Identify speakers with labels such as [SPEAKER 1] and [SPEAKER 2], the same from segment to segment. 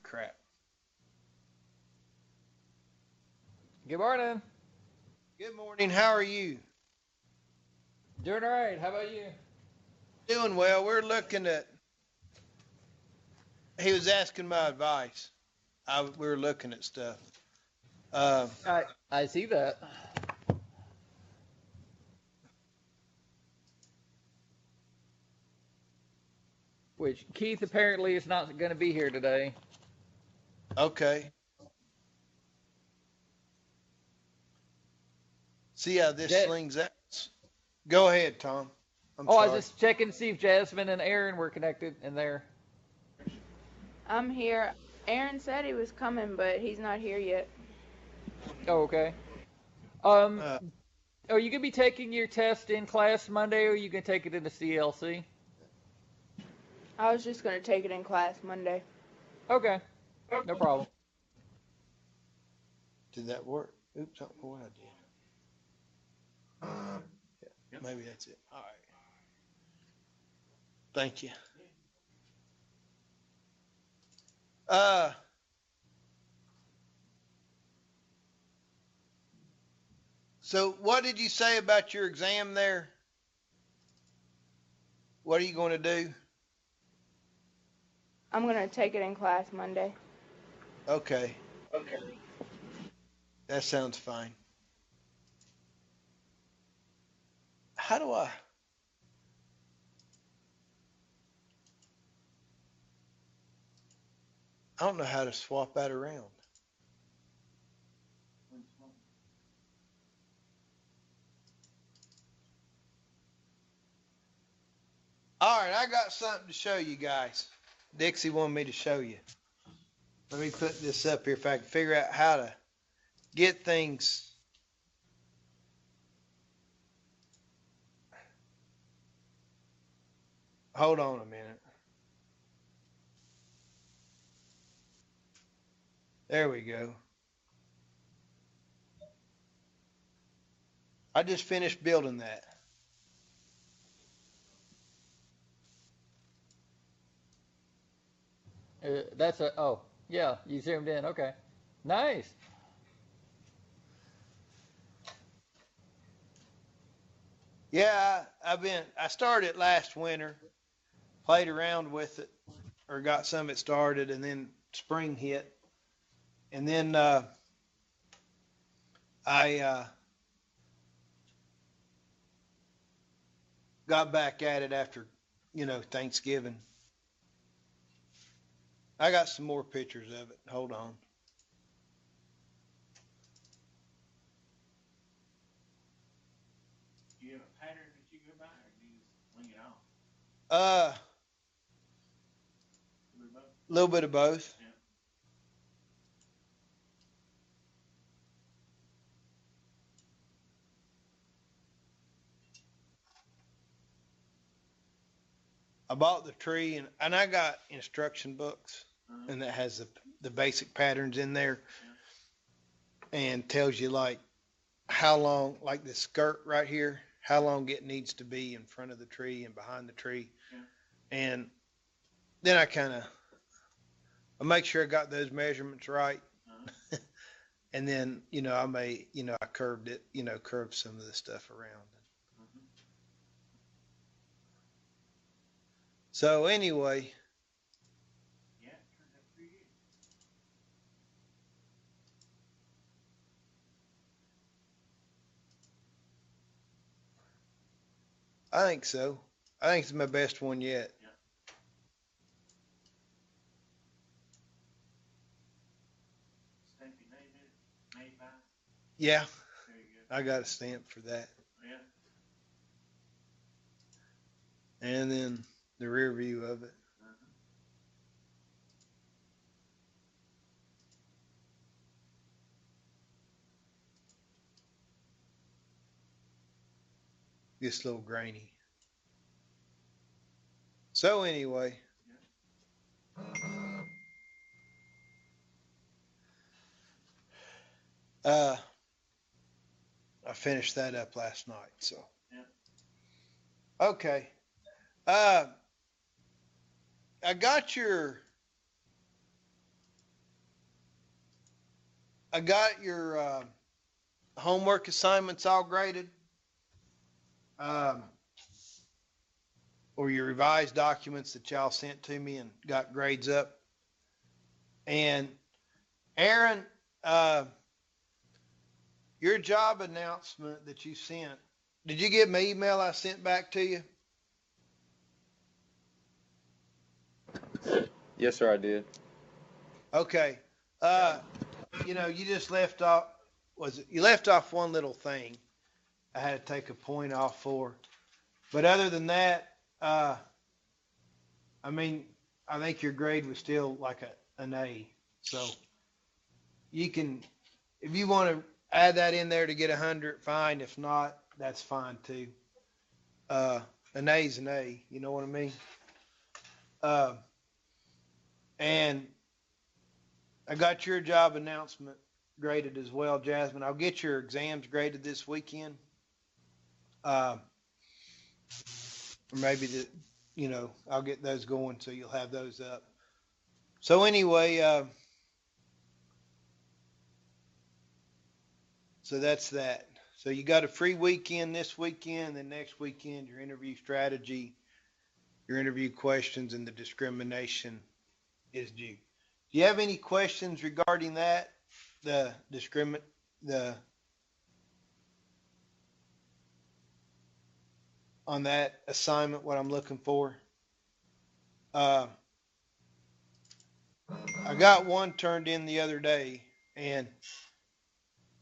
[SPEAKER 1] crap.
[SPEAKER 2] Good morning.
[SPEAKER 1] Good morning. How are you?
[SPEAKER 2] Doing all right. How about you?
[SPEAKER 1] Doing well. He was asking my advice. We were looking at stuff. Uh,
[SPEAKER 2] I see that. Which Keith apparently is not going to be here today.
[SPEAKER 1] okay. See how this
[SPEAKER 2] Ja-
[SPEAKER 1] slings out. Go ahead, Tom. I'm
[SPEAKER 2] oh, I was
[SPEAKER 1] sorry.
[SPEAKER 2] just checking to see if Jasmine and Aaron were connected in there.
[SPEAKER 3] I'm here. Aaron said he was coming, but he's not here yet.
[SPEAKER 2] Oh, okay. Um,
[SPEAKER 1] Uh,
[SPEAKER 2] are you gonna be taking your test in class Monday, or are you gonna take it in the CLC?
[SPEAKER 3] I was just going to take it in class Monday.
[SPEAKER 2] Okay, no problem.
[SPEAKER 1] did that work? Oops, I don't know what I did. Yeah, maybe that's it. All right. Thank you. Uh, so what did you say about your exam there? What are you going to do?
[SPEAKER 3] I'm going to take it in class Monday.
[SPEAKER 1] Okay. That sounds fine. How do I don't know how to swap that around. All right, I got something to show you guys. Dixie wanted me to show you. Let me put this up here if I can figure out how to get things. Hold on a minute. There we go. I just finished building that.
[SPEAKER 2] That's a. Oh, yeah, you zoomed in. Okay, nice.
[SPEAKER 1] Yeah, I started it last winter, played around with it, or got some of it started, and then spring hit. And then I got back at it after, Thanksgiving. I got some more pictures of it. Hold on. Uh, a little bit of both. I bought the tree and I got instruction books and that has the basic patterns in there and tells you like how long, like the skirt right here, how long it needs to be in front of the tree and behind the tree. And then I make sure I got those measurements right. And then, I curved it, curved some of the stuff around. So anyway, I think so. I think it's my best one yet. Yeah, I got a stamp for that. And then the rear view of it. Gets a little grainy. So anyway, uh, I finished that up last night. So okay, uh, I got your I got your homework assignments all graded, um, or your revised documents that y'all sent to me and got grades up. And Aaron, your job announcement that you sent, did you get my email I sent back to you?
[SPEAKER 4] Yes, sir, I did.
[SPEAKER 1] Okay. You just left off, you left off one little thing I had to take a point off for. But other than that, I mean, I think your grade was still like an A. So you can, if you want to add that in there to get 100, fine. If not, that's fine too. An A is an A, you know what I mean? Uh, and I got your job announcement graded as well, Jasmine. I'll get your exams graded this weekend. Or maybe I'll get those going so you'll have those up. So anyway, so that's that. So you got a free weekend this weekend, then next weekend, your interview strategy, your interview questions, and the discrimination is due. Do you have any questions regarding that? On that assignment, what I'm looking for? I got one turned in the other day and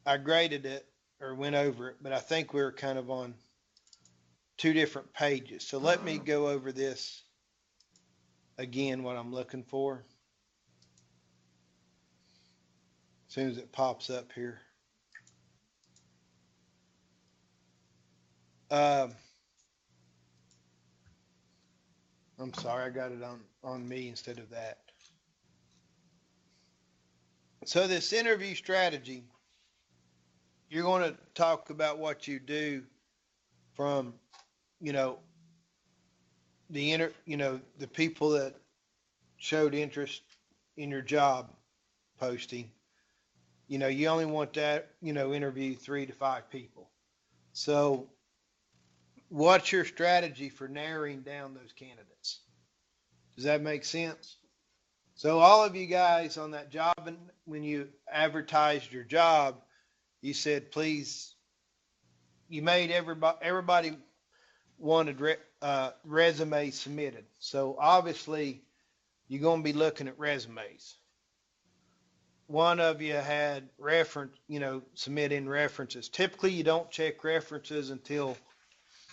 [SPEAKER 1] I graded it or went over it, but I think we were kind of on two different pages. So let me go over this again, what I'm looking for. As soon as it pops up here. I'm sorry, I got it on me instead of that. So this interview strategy, you're going to talk about what you do from, the people that showed interest in your job posting. You only want that, interview 3 to 5 people. So what's your strategy for narrowing down those candidates? Does that make sense? So all of you guys on that job, and when you advertised your job, you said, please, you made everybody wanted resumes submitted. So obviously you're going to be looking at resumes. One of you had submit in references. Typically you don't check references until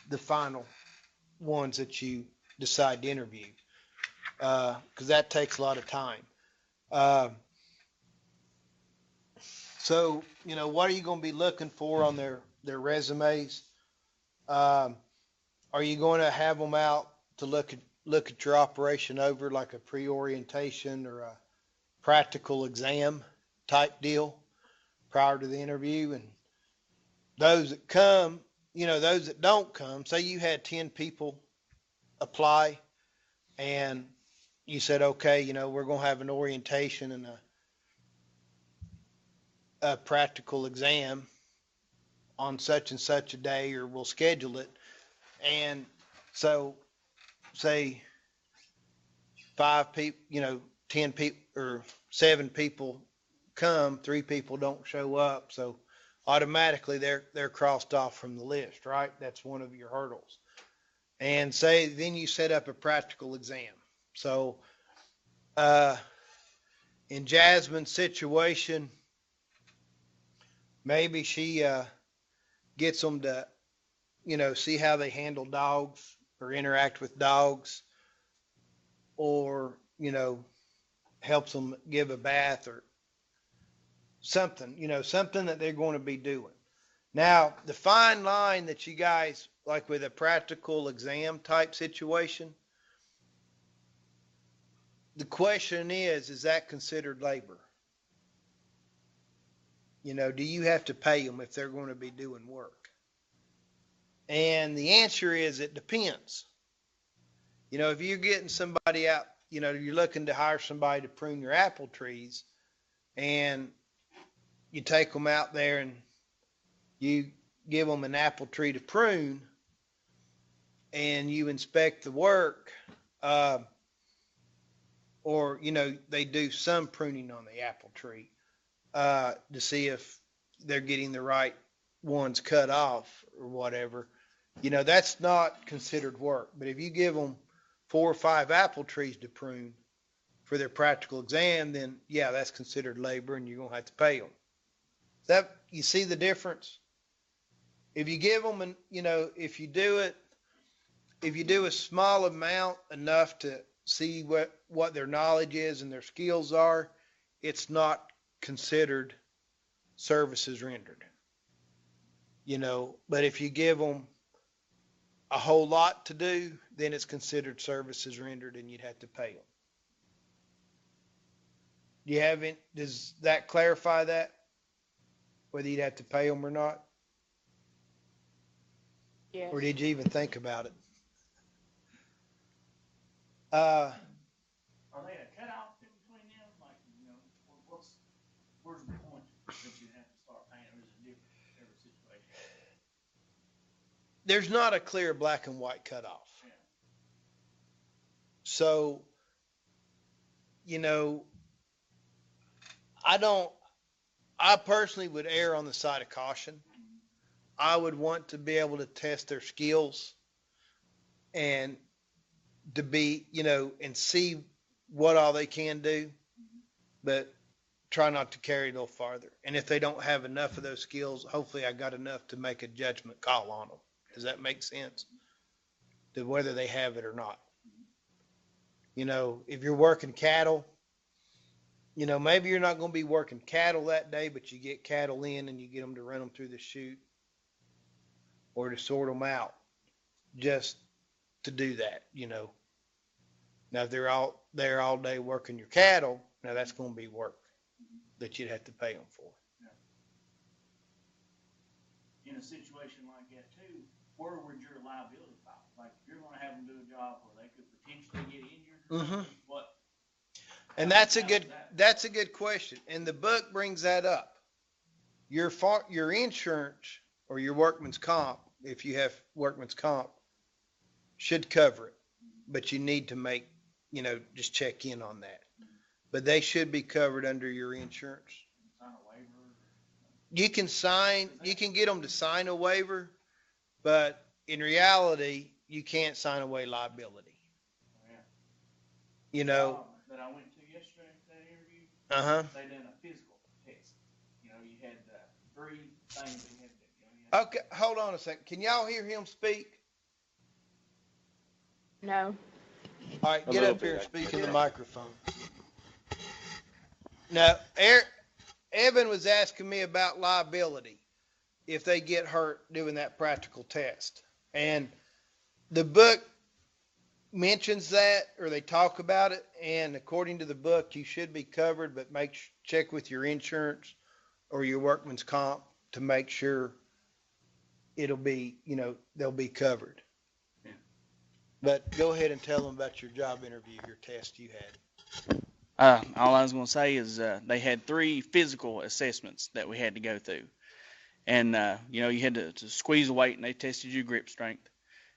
[SPEAKER 1] the final ones that you decide to interview, because that takes a lot of time. So, what are you going to be looking for on their resumes? Are you going to have them out to look at your operation over like a pre-orientation or a practical exam type deal prior to the interview? And those that come, those that don't come, say you had 10 people apply and you said, okay, we're going to have an orientation and a practical exam on such and such a day, or we'll schedule it. And so say 5 people, 10 people or 7 people come, 3 people don't show up. So automatically they're crossed off from the list, right? That's one of your hurdles. And say, then you set up a practical exam. So, in Jasmine's situation, maybe she, gets them to, see how they handle dogs or interact with dogs, or, helps them give a bath or something, something that they're going to be doing. Now, the fine line that you guys, like with a practical exam type situation, the question is that considered labor? Do you have to pay them if they're going to be doing work? And the answer is it depends. If you're getting somebody out, you're looking to hire somebody to prune your apple trees, and you take them out there and you give them an apple tree to prune, and you inspect the work, or, they do some pruning on the apple tree, to see if they're getting the right ones cut off or whatever. That's not considered work. But if you give them 4 or 5 apple trees to prune for their practical exam, then yeah, that's considered labor, and you're going to have to pay them. You see the difference? If you give them, and if you do a small amount, enough to see what their knowledge is and their skills are, it's not considered services rendered. But if you give them a whole lot to do, then it's considered services rendered, and you'd have to pay them. Does that clarify that? Whether you'd have to pay them or not?
[SPEAKER 3] Yes.
[SPEAKER 1] Or did you even think about it?
[SPEAKER 4] Are they a cutoff in between them? Like, where's the point that you have to start paying, or is it different in every situation?
[SPEAKER 1] There's not a clear black and white cutoff.
[SPEAKER 4] Yeah.
[SPEAKER 1] So, I personally would err on the side of caution. I would want to be able to test their skills and to be, and see what all they can do, but try not to carry it a little farther. And if they don't have enough of those skills, hopefully I got enough to make a judgment call on them. Does that make sense? To whether they have it or not. If you're working cattle, maybe you're not going to be working cattle that day, but you get cattle in and you get them to run them through the chute or to sort them out, just to do that. Now, if they're all there all day working your cattle, now that's going to be work that you'd have to pay them for.
[SPEAKER 4] Yeah. In a situation like that too, where would your liability fall? Like, if you're going to have them do a job where they could potentially get injured, what?
[SPEAKER 1] And that's a good question. And the book brings that up. Your insurance or your workman's comp, if you have workman's comp, should cover it. But you need to make, just check in on that. But they should be covered under your insurance.
[SPEAKER 4] Sign a waiver?
[SPEAKER 1] You can get them to sign a waiver, but in reality, you can't sign away liability.
[SPEAKER 4] Yeah. That I went to yesterday for that interview, they done a physical test. You had 3 things they had to do.
[SPEAKER 1] Okay, hold on a second. Can y'all hear him speak?
[SPEAKER 3] No.
[SPEAKER 1] All right, get up here and speak in the microphone. Now, Evan was asking me about liability if they get hurt doing that practical test. And the book mentions that, or they talk about it, and according to the book, you should be covered, but check with your insurance or your workman's comp to make sure it'll be, they'll be covered.
[SPEAKER 4] Yeah.
[SPEAKER 1] But go ahead and tell them about your job interview, your test you had.
[SPEAKER 5] All I was going to say is they had 3 physical assessments that we had to go through. And, you had to squeeze a weight, and they tested your grip strength.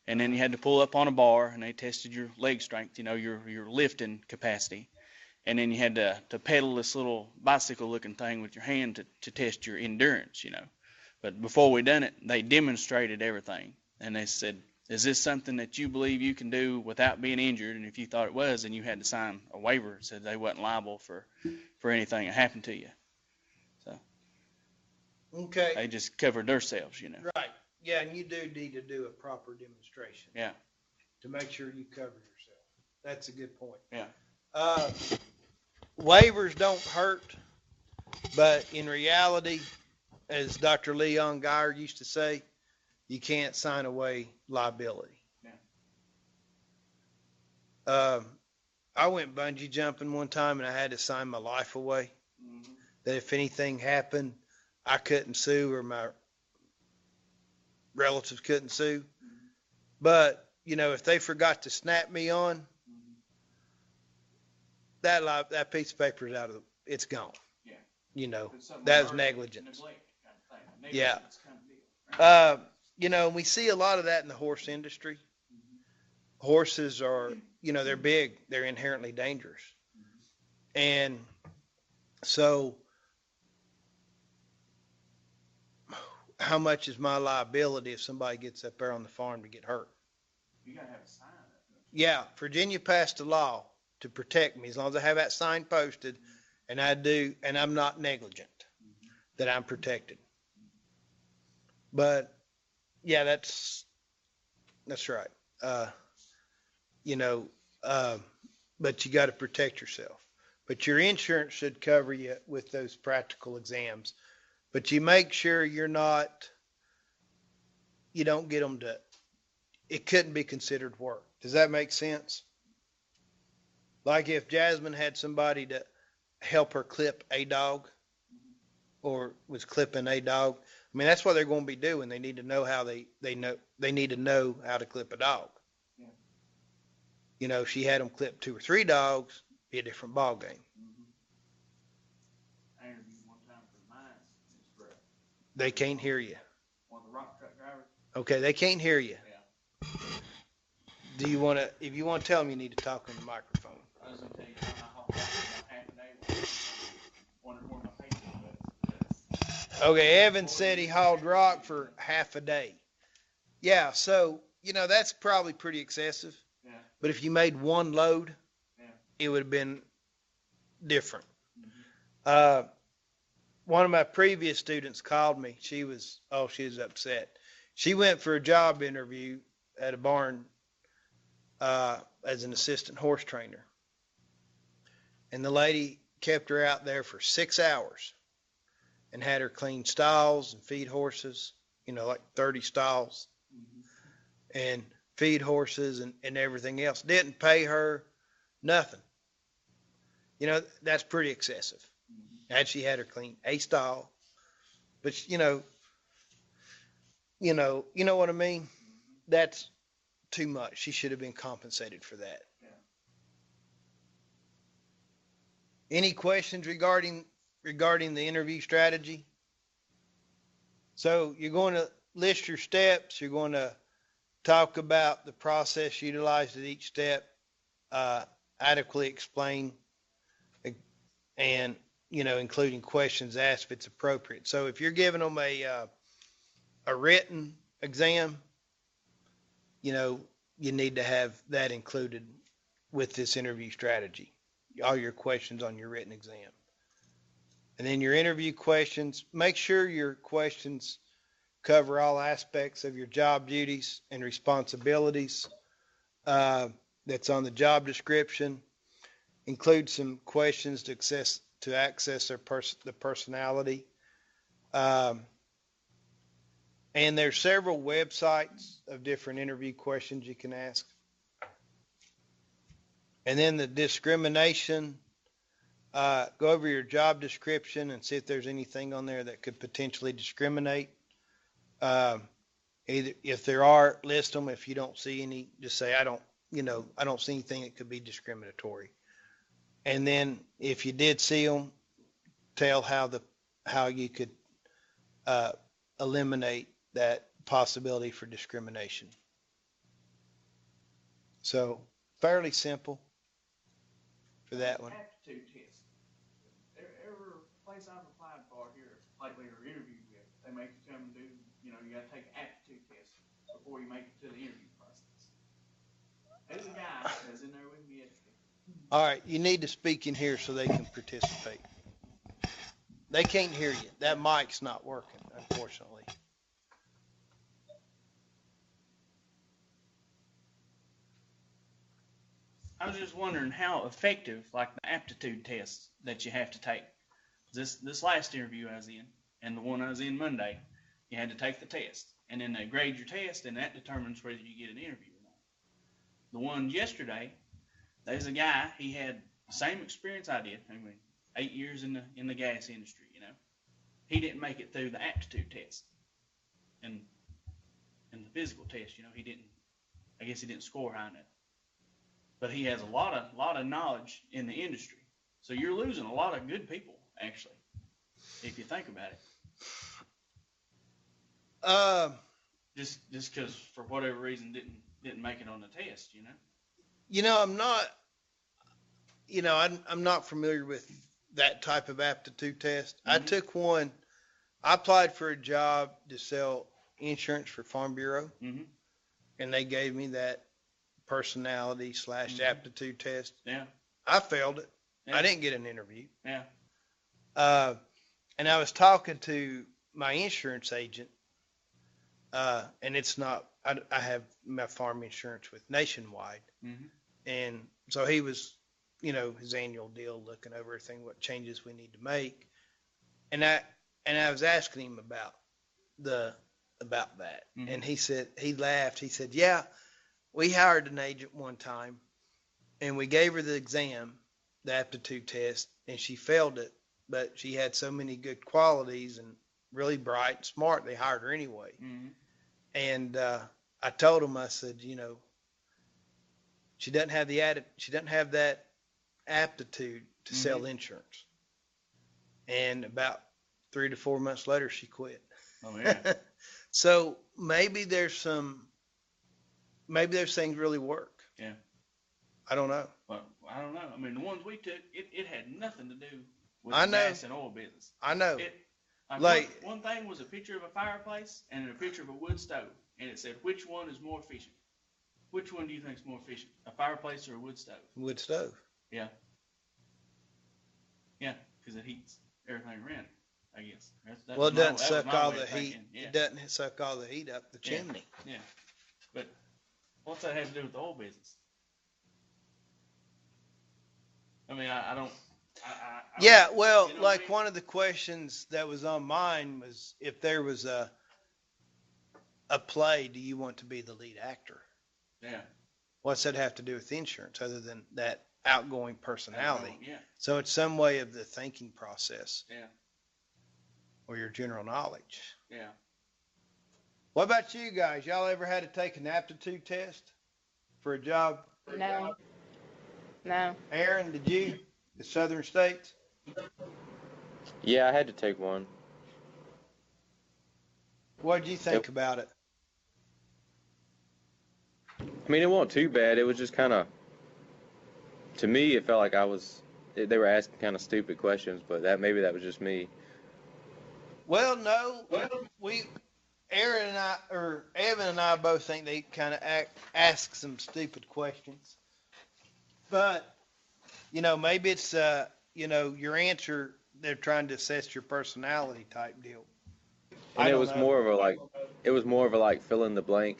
[SPEAKER 5] And then you had to pull up on a bar, and they tested your leg strength, your lifting capacity. And then you had to pedal this little bicycle-looking thing with your hand to test your endurance, But before we done it, they demonstrated everything. And they said, is this something that you believe you can do without being injured? And if you thought it was, then you had to sign a waiver that said they wasn't liable for anything that happened to you. So
[SPEAKER 1] Okay.
[SPEAKER 5] they just covered themselves,
[SPEAKER 1] Right. Yeah, and you do need to do a proper demonstration.
[SPEAKER 5] Yeah.
[SPEAKER 1] To make sure you cover yourself. That's a good point.
[SPEAKER 5] Yeah.
[SPEAKER 1] Waivers don't hurt, but in reality, as Dr. Leon Geyer used to say, you can't sign away liability.
[SPEAKER 4] Yeah.
[SPEAKER 1] I went bungee jumping one time and I had to sign my life away.
[SPEAKER 4] Mm-hmm.
[SPEAKER 1] That if anything happened, I couldn't sue or my relatives couldn't sue.
[SPEAKER 4] Mm-hmm.
[SPEAKER 1] But, if they forgot to snap me on, that piece of paper is it's gone.
[SPEAKER 4] Yeah.
[SPEAKER 1] you know,
[SPEAKER 4] It's something
[SPEAKER 1] that was
[SPEAKER 4] early
[SPEAKER 1] negligence.
[SPEAKER 4] neglect kind of thing.
[SPEAKER 1] Yeah.
[SPEAKER 4] Negligence kind of deal, right?
[SPEAKER 1] You know, we see a lot of that in the horse industry. Horses are, you know, they're big, they're inherently dangerous. And so, how much is my liability if somebody gets up there on the farm to get hurt?
[SPEAKER 4] You gotta have a sign up there.
[SPEAKER 1] Yeah, Virginia passed a law to protect me as long as I have that sign posted, and I do, and I'm not negligent, that I'm protected. But yeah, that's right. You know, but you got to protect yourself. But your insurance should cover you with those practical exams. But you make sure you don't get them to, it couldn't be considered work. Does that make sense? Like if Jasmine had somebody to help her clip a dog or was clipping a dog, I mean, that's what they're going to be doing. They need to know how they need to know how to clip a dog.
[SPEAKER 4] Yeah.
[SPEAKER 1] You know, if she had them clip 2 or 3 dogs, be a different ball game.
[SPEAKER 4] I interviewed one time for mines instructor.
[SPEAKER 1] They can't hear you.
[SPEAKER 4] One of the rock truck drivers.
[SPEAKER 1] Okay, they can't hear you.
[SPEAKER 4] Yeah.
[SPEAKER 1] Do you want to, if you want to tell them, you need to talk on the microphone.
[SPEAKER 4] I was gonna tell you, I hauled rock about half a day. Wondered where my patience was.
[SPEAKER 1] Okay, Evan said he hauled rock for half a day. Yeah, so, you know, that's probably pretty excessive.
[SPEAKER 4] Yeah.
[SPEAKER 1] But if you made one load,
[SPEAKER 4] Yeah.
[SPEAKER 1] it would have been different.
[SPEAKER 4] Mm-hmm.
[SPEAKER 1] One of my previous students called me. She was upset. She went for a job interview at a barn as an assistant horse trainer. And the lady kept her out there for 6 hours and had her clean stalls and feed horses, you know, like 30 stalls and feed horses and everything else. Didn't pay her nothing. You know, that's pretty excessive. And she had her clean a stall. But you know what I mean? That's too much. She should have been compensated for that.
[SPEAKER 4] Yeah.
[SPEAKER 1] Any questions regarding the interview strategy? So you're going to list your steps. You're going to talk about the process utilized at each step, adequately explain, and, you know, including questions asked if it's appropriate. So if you're giving them a written exam, you know, you need to have that included with this interview strategy, all your questions on your written exam. And then your interview questions, make sure your questions cover all aspects of your job duties and responsibilities that's on the job description. Include some questions to access the personality. And there's several websites of different interview questions you can ask. And then the discrimination, go over your job description and see if there's anything on there that could potentially discriminate. Either if there are, list them. If you don't see any, just say, I don't see anything that could be discriminatory. And then if you did see them, tell how you could eliminate that possibility for discrimination. So fairly simple for that one.
[SPEAKER 4] Aptitude test. Every place I've applied for here, lately or interviewed with, they make you come and do, you know, you gotta take an aptitude test before you make it to the interview process. There's a guy that's in there with me yesterday.
[SPEAKER 1] All right, you need to speak in here so they can participate. They can't hear you. That mic's not working, unfortunately.
[SPEAKER 5] I was just wondering how effective, like the aptitude tests that you have to take. This last interview I was in, and the one I was in Monday, you had to take the test, and then they grade your test, and that determines whether you get an interview or not. The one yesterday, there's a guy. He had the same experience I did. I mean, 8 years in the gas industry. You know, he didn't make it through the aptitude test, and the physical test. You know, he didn't. I guess he didn't score high enough. But he has a lot of knowledge in the industry. So you're losing a lot of good people, actually. if you think about it. Just because for whatever reason didn't make it on the test, you know.
[SPEAKER 1] I'm not. I'm not familiar with that type of aptitude test. I took one. I applied for a job to sell insurance for Farm Bureau, and they gave me that personality / aptitude test.
[SPEAKER 5] Yeah.
[SPEAKER 1] I failed it.
[SPEAKER 5] Yeah.
[SPEAKER 1] I didn't get an interview.
[SPEAKER 5] Yeah.
[SPEAKER 1] And I was talking to my insurance agent, and it's not. I have my farm insurance with Nationwide, and so he was, his annual deal, looking over everything, what changes we need to make, and I was asking him about that, and he laughed. He said, "Yeah, we hired an agent one time, and we gave her the exam, the aptitude test, and she failed it, but she had so many good qualities and really bright and smart, they hired her anyway." And I told him, I said, she doesn't have she doesn't have that aptitude to sell insurance. And about 3 to 4 months later, she quit.
[SPEAKER 5] Oh yeah.
[SPEAKER 1] So maybe those things really work.
[SPEAKER 5] Yeah.
[SPEAKER 1] I don't know.
[SPEAKER 5] Well, I don't know. I mean, the ones we took, it had nothing to do with
[SPEAKER 1] I
[SPEAKER 5] the
[SPEAKER 1] know.
[SPEAKER 5] gas and oil business.
[SPEAKER 1] I know.
[SPEAKER 5] One thing was a picture of a fireplace and a picture of a wood stove, and it said, which one is more efficient? Which one do you think is more efficient, a fireplace or a wood stove?
[SPEAKER 1] Wood stove.
[SPEAKER 5] Yeah. Yeah, because it heats everything around it, I guess.
[SPEAKER 1] Well, it doesn't suck all the heat.
[SPEAKER 5] Yeah.
[SPEAKER 1] It doesn't suck all the heat up the chimney.
[SPEAKER 5] Yeah. But what's that have to do with the oil business? I mean, I don't.
[SPEAKER 1] Yeah, well, like one of the questions that was on mine was, if there was a play, do you want to be the lead actor?
[SPEAKER 5] Yeah.
[SPEAKER 1] What's that have to do with insurance other than that outgoing personality?
[SPEAKER 5] Yeah.
[SPEAKER 1] So it's some way of the thinking process.
[SPEAKER 5] Yeah.
[SPEAKER 1] Or your general knowledge.
[SPEAKER 5] Yeah.
[SPEAKER 1] What about you guys? Y'all ever had to take an aptitude test for a job?
[SPEAKER 3] No.
[SPEAKER 1] Aaron, did you? The Southern States?
[SPEAKER 6] Yeah, I had to take one.
[SPEAKER 1] What did you think about it?
[SPEAKER 6] I mean, it wasn't too bad. It was just kind of, to me, it felt like they were asking kind of stupid questions, but maybe that was just me.
[SPEAKER 1] Well, no. Evan and I both think they kind of ask some stupid questions. But, maybe it's, your answer, they're trying to assess your personality type deal.
[SPEAKER 6] And it was more of a like fill in the blank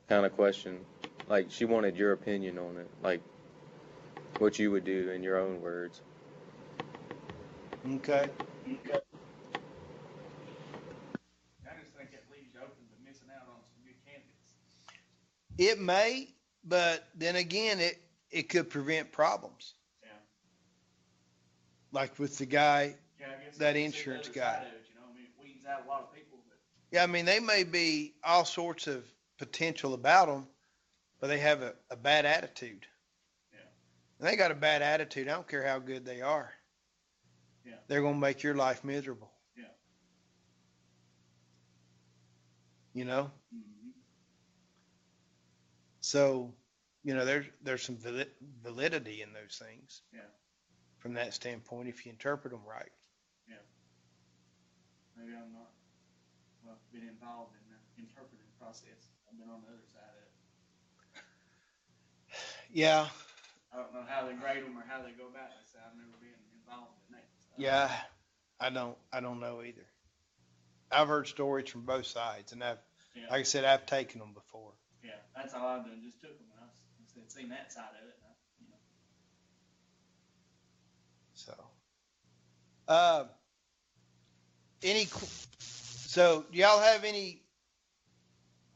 [SPEAKER 6] kind of question. Like, she wanted your opinion on it, like what you would do in your own words.
[SPEAKER 1] Okay.
[SPEAKER 4] I just think it leaves you open to missing out on some good candidates.
[SPEAKER 1] It may, but then again, it could prevent problems.
[SPEAKER 4] Yeah.
[SPEAKER 1] Like with the guy,
[SPEAKER 4] Yeah, I guess
[SPEAKER 1] that
[SPEAKER 4] you can see the
[SPEAKER 1] insurance
[SPEAKER 4] other
[SPEAKER 1] guy.
[SPEAKER 4] side of it, I mean, it weeds out a lot of people, but
[SPEAKER 1] Yeah, I mean, they may be all sorts of potential about them, but they have a bad attitude.
[SPEAKER 4] Yeah.
[SPEAKER 1] And they got a bad attitude. I don't care how good they are.
[SPEAKER 4] Yeah.
[SPEAKER 1] They're going to make your life miserable.
[SPEAKER 4] Yeah. Mm-hmm.
[SPEAKER 1] So, there's some validity in those things.
[SPEAKER 4] Yeah.
[SPEAKER 1] From that standpoint, if you interpret them right.
[SPEAKER 4] Yeah. Maybe I'm not, been involved in the interpreting process. I've been on the other side of it.
[SPEAKER 1] Yeah.
[SPEAKER 4] I don't know how they grade them or how they go about it. So I've never been involved in that. So
[SPEAKER 1] Yeah. I don't know either. I've heard stories from both sides, and like I said, I've taken them before.
[SPEAKER 4] Yeah, that's all I've done. Just took them, and I've seen that side of it.
[SPEAKER 1] So, so do y'all have any,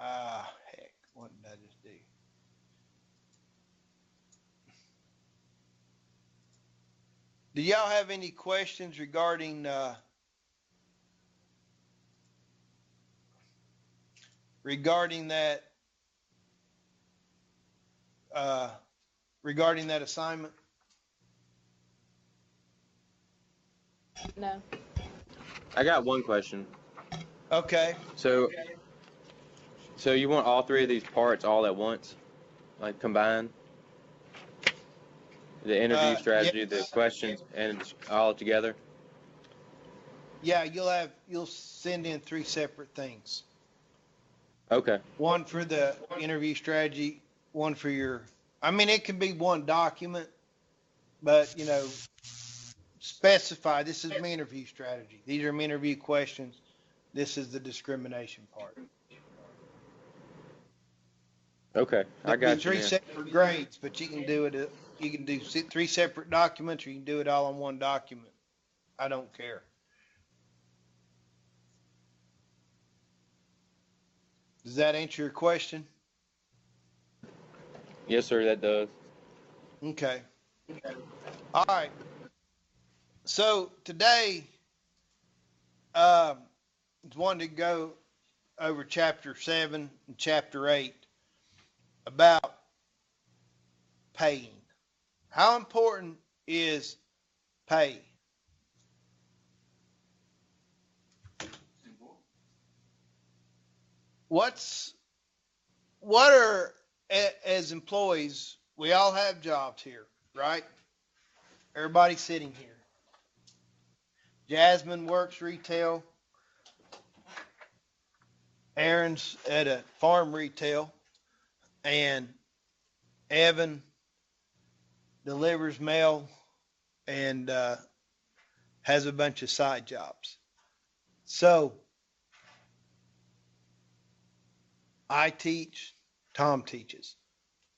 [SPEAKER 1] heck, what did I just do? Do y'all have any questions regarding, regarding that assignment?
[SPEAKER 3] No.
[SPEAKER 6] I got one question.
[SPEAKER 1] Okay.
[SPEAKER 6] So you want all three of these parts all at once, like combined? The interview strategy, the
[SPEAKER 1] Yes.
[SPEAKER 6] questions, and all together?
[SPEAKER 1] Yeah, you'll send in 3 separate things.
[SPEAKER 6] Okay.
[SPEAKER 1] One for the interview strategy, one for I mean, it can be one document, but, specify this is my interview strategy. These are my interview questions. This is the discrimination part.
[SPEAKER 6] Okay. I
[SPEAKER 1] There'll be
[SPEAKER 6] got you
[SPEAKER 1] 3
[SPEAKER 6] now.
[SPEAKER 1] separate grades, but you can do 3 separate documents, or you can do it all in one document. I don't care. Does that answer your question?
[SPEAKER 6] Yes, sir, that does.
[SPEAKER 1] Okay. All right. So today, wanted to go over chapter 7 and chapter 8 about paying. How important is pay? What are, as employees, we all have jobs here, right? Everybody sitting here. Jasmine works retail. Aaron's at a farm retail. And Evan delivers mail and has a bunch of side jobs. So I teach, Tom teaches.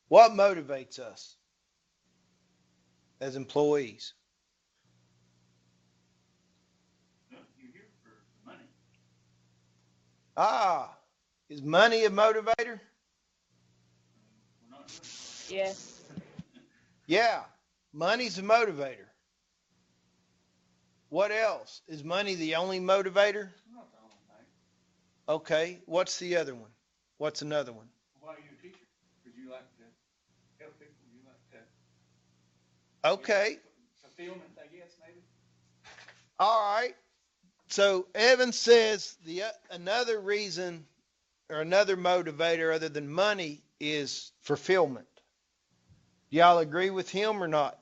[SPEAKER 1] What motivates us as employees?
[SPEAKER 4] You're here for the money.
[SPEAKER 1] Is money a motivator?
[SPEAKER 4] We're not.
[SPEAKER 3] Yes.
[SPEAKER 1] Yeah, money's a motivator. What else? Is money the only motivator?
[SPEAKER 4] Not the only thing.
[SPEAKER 1] Okay, what's the other one? What's another one?
[SPEAKER 4] Why are you a teacher? Because you like to help people. You like to.
[SPEAKER 1] Okay,
[SPEAKER 4] Fulfillment, I guess, maybe.
[SPEAKER 1] all right. So Evan says another reason or another motivator other than money is fulfillment. Do y'all agree with him or not?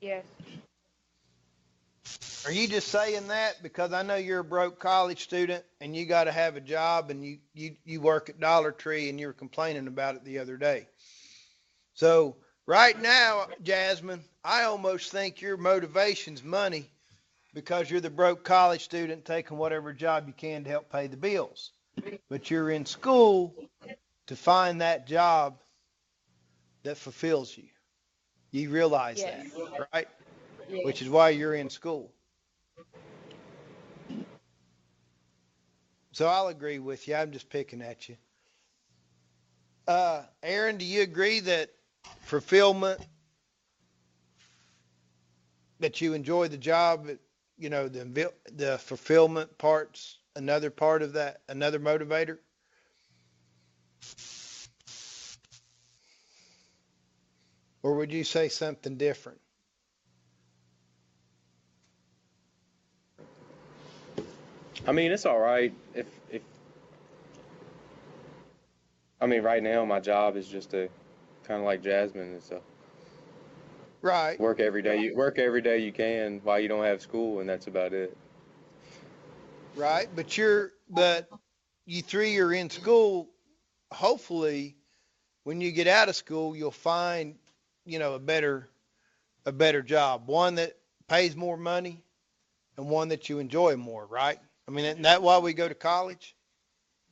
[SPEAKER 3] Yes.
[SPEAKER 1] Are you just saying that because I know you're a broke college student and you got to have a job and you work at Dollar Tree and you were complaining about it the other day. So right now, Jasmine, I almost think your motivation's money because you're the broke college student taking whatever job you can to help pay the bills. But you're in school to find that job that fulfills you. You realize
[SPEAKER 3] Yes.
[SPEAKER 1] that, right?
[SPEAKER 3] Yes.
[SPEAKER 1] Which is why you're in school. So I'll agree with you. I'm just picking at you. Aaron, do you agree that fulfillment, that you enjoy the job, the fulfillment part's another part of that, another motivator? Or would you say something different?
[SPEAKER 6] I mean, it's all right if I mean, right now my job is just to kind of like Jasmine. It's a
[SPEAKER 1] Right,
[SPEAKER 6] work every day. You work every day you can while you don't have school, and that's about it.
[SPEAKER 1] right. But you three are in school. Hopefully, when you get out of school, you'll find, a better job, one that pays more money and one that you enjoy more, right? I mean, isn't that why we go to college?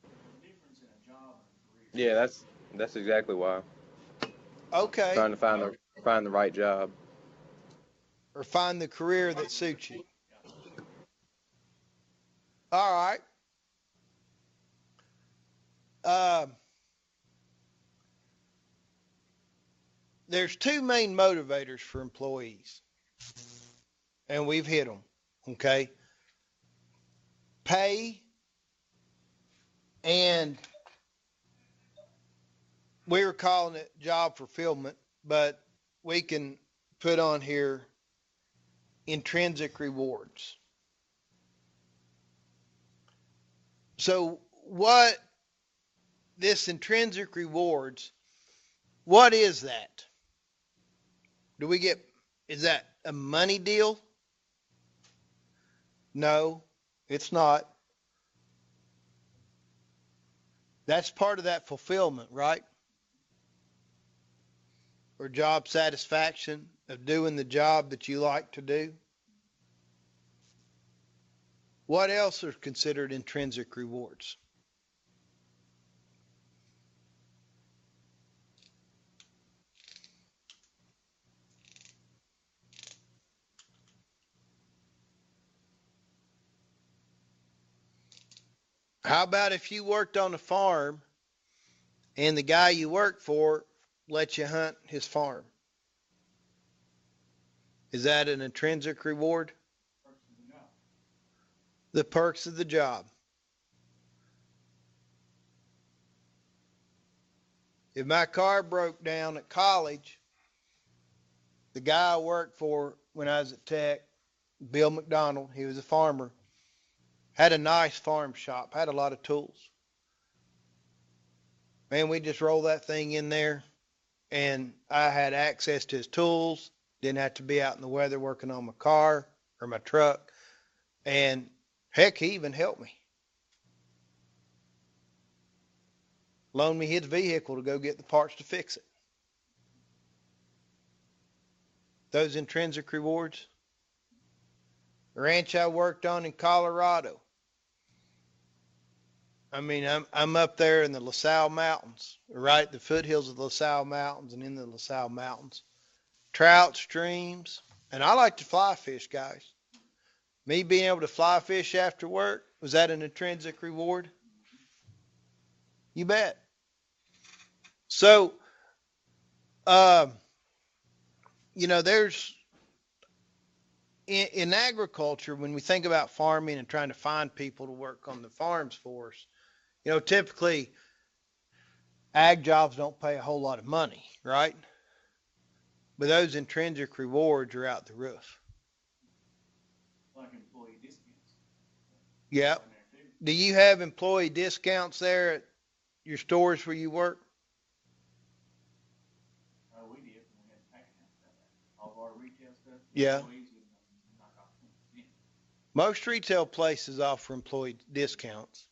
[SPEAKER 4] The difference in a job and a career.
[SPEAKER 6] Yeah, that's exactly why.
[SPEAKER 1] Okay.
[SPEAKER 6] Trying to find the right job.
[SPEAKER 1] Or find the career that suits you. All right. There's 2 main motivators for employees, and we've hit them. Okay. Pay, and we were calling it job fulfillment, but we can put on here intrinsic rewards. So what this intrinsic rewards, what is that? Is that a money deal? No, it's not. That's part of that fulfillment, right? Or job satisfaction of doing the job that you like to do. What else are considered intrinsic rewards? How about if you worked on a farm and the guy you work for let you hunt his farm? Is that an intrinsic reward? The perks of the job. If my car broke down at college, the guy I worked for when I was at Tech, Bill McDonald, he was a farmer, had a nice farm shop, had a lot of tools. Man, we just rolled that thing in there, and I had access to his tools, didn't have to be out in the weather working on my car or my truck, and heck, he even helped me. Loaned me his vehicle to go get the parts to fix it. Those intrinsic rewards. The ranch I worked on in Colorado. I mean, I'm up there in the La Salle Mountains, right at the foothills of the La Salle Mountains and in the La Salle Mountains. Trout streams, and I like to fly fish, guys. Me being able to fly fish after work, was that an intrinsic reward? You bet. So, there's in agriculture, when we think about farming and trying to find people to work on the farms for us, typically ag jobs don't pay a whole lot of money, right? But those intrinsic rewards are out the roof.
[SPEAKER 4] Like employee discounts.
[SPEAKER 1] Yeah. Do you have employee discounts there at your stores where you work?
[SPEAKER 4] We did when we had packing house out there. All of our retail stuff.
[SPEAKER 1] Yeah.
[SPEAKER 4] Employees would knock off 20%.
[SPEAKER 1] Most retail places offer employee discounts.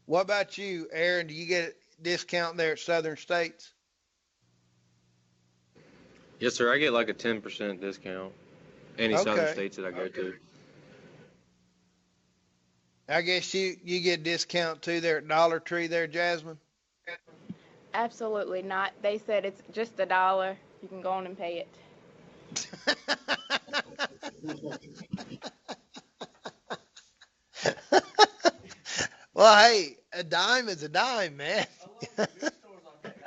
[SPEAKER 1] What about you, Aaron? Do you get a discount there at Southern States?
[SPEAKER 6] Yes, sir. I get like a 10% discount. Any southern
[SPEAKER 1] Okay.
[SPEAKER 6] states that I go to.
[SPEAKER 1] I guess you get a discount too there at Dollar Tree there, Jasmine?
[SPEAKER 3] Absolutely not. They said it's just $1. You can go on and pay it.
[SPEAKER 1] Well, hey, a dime is a dime, man.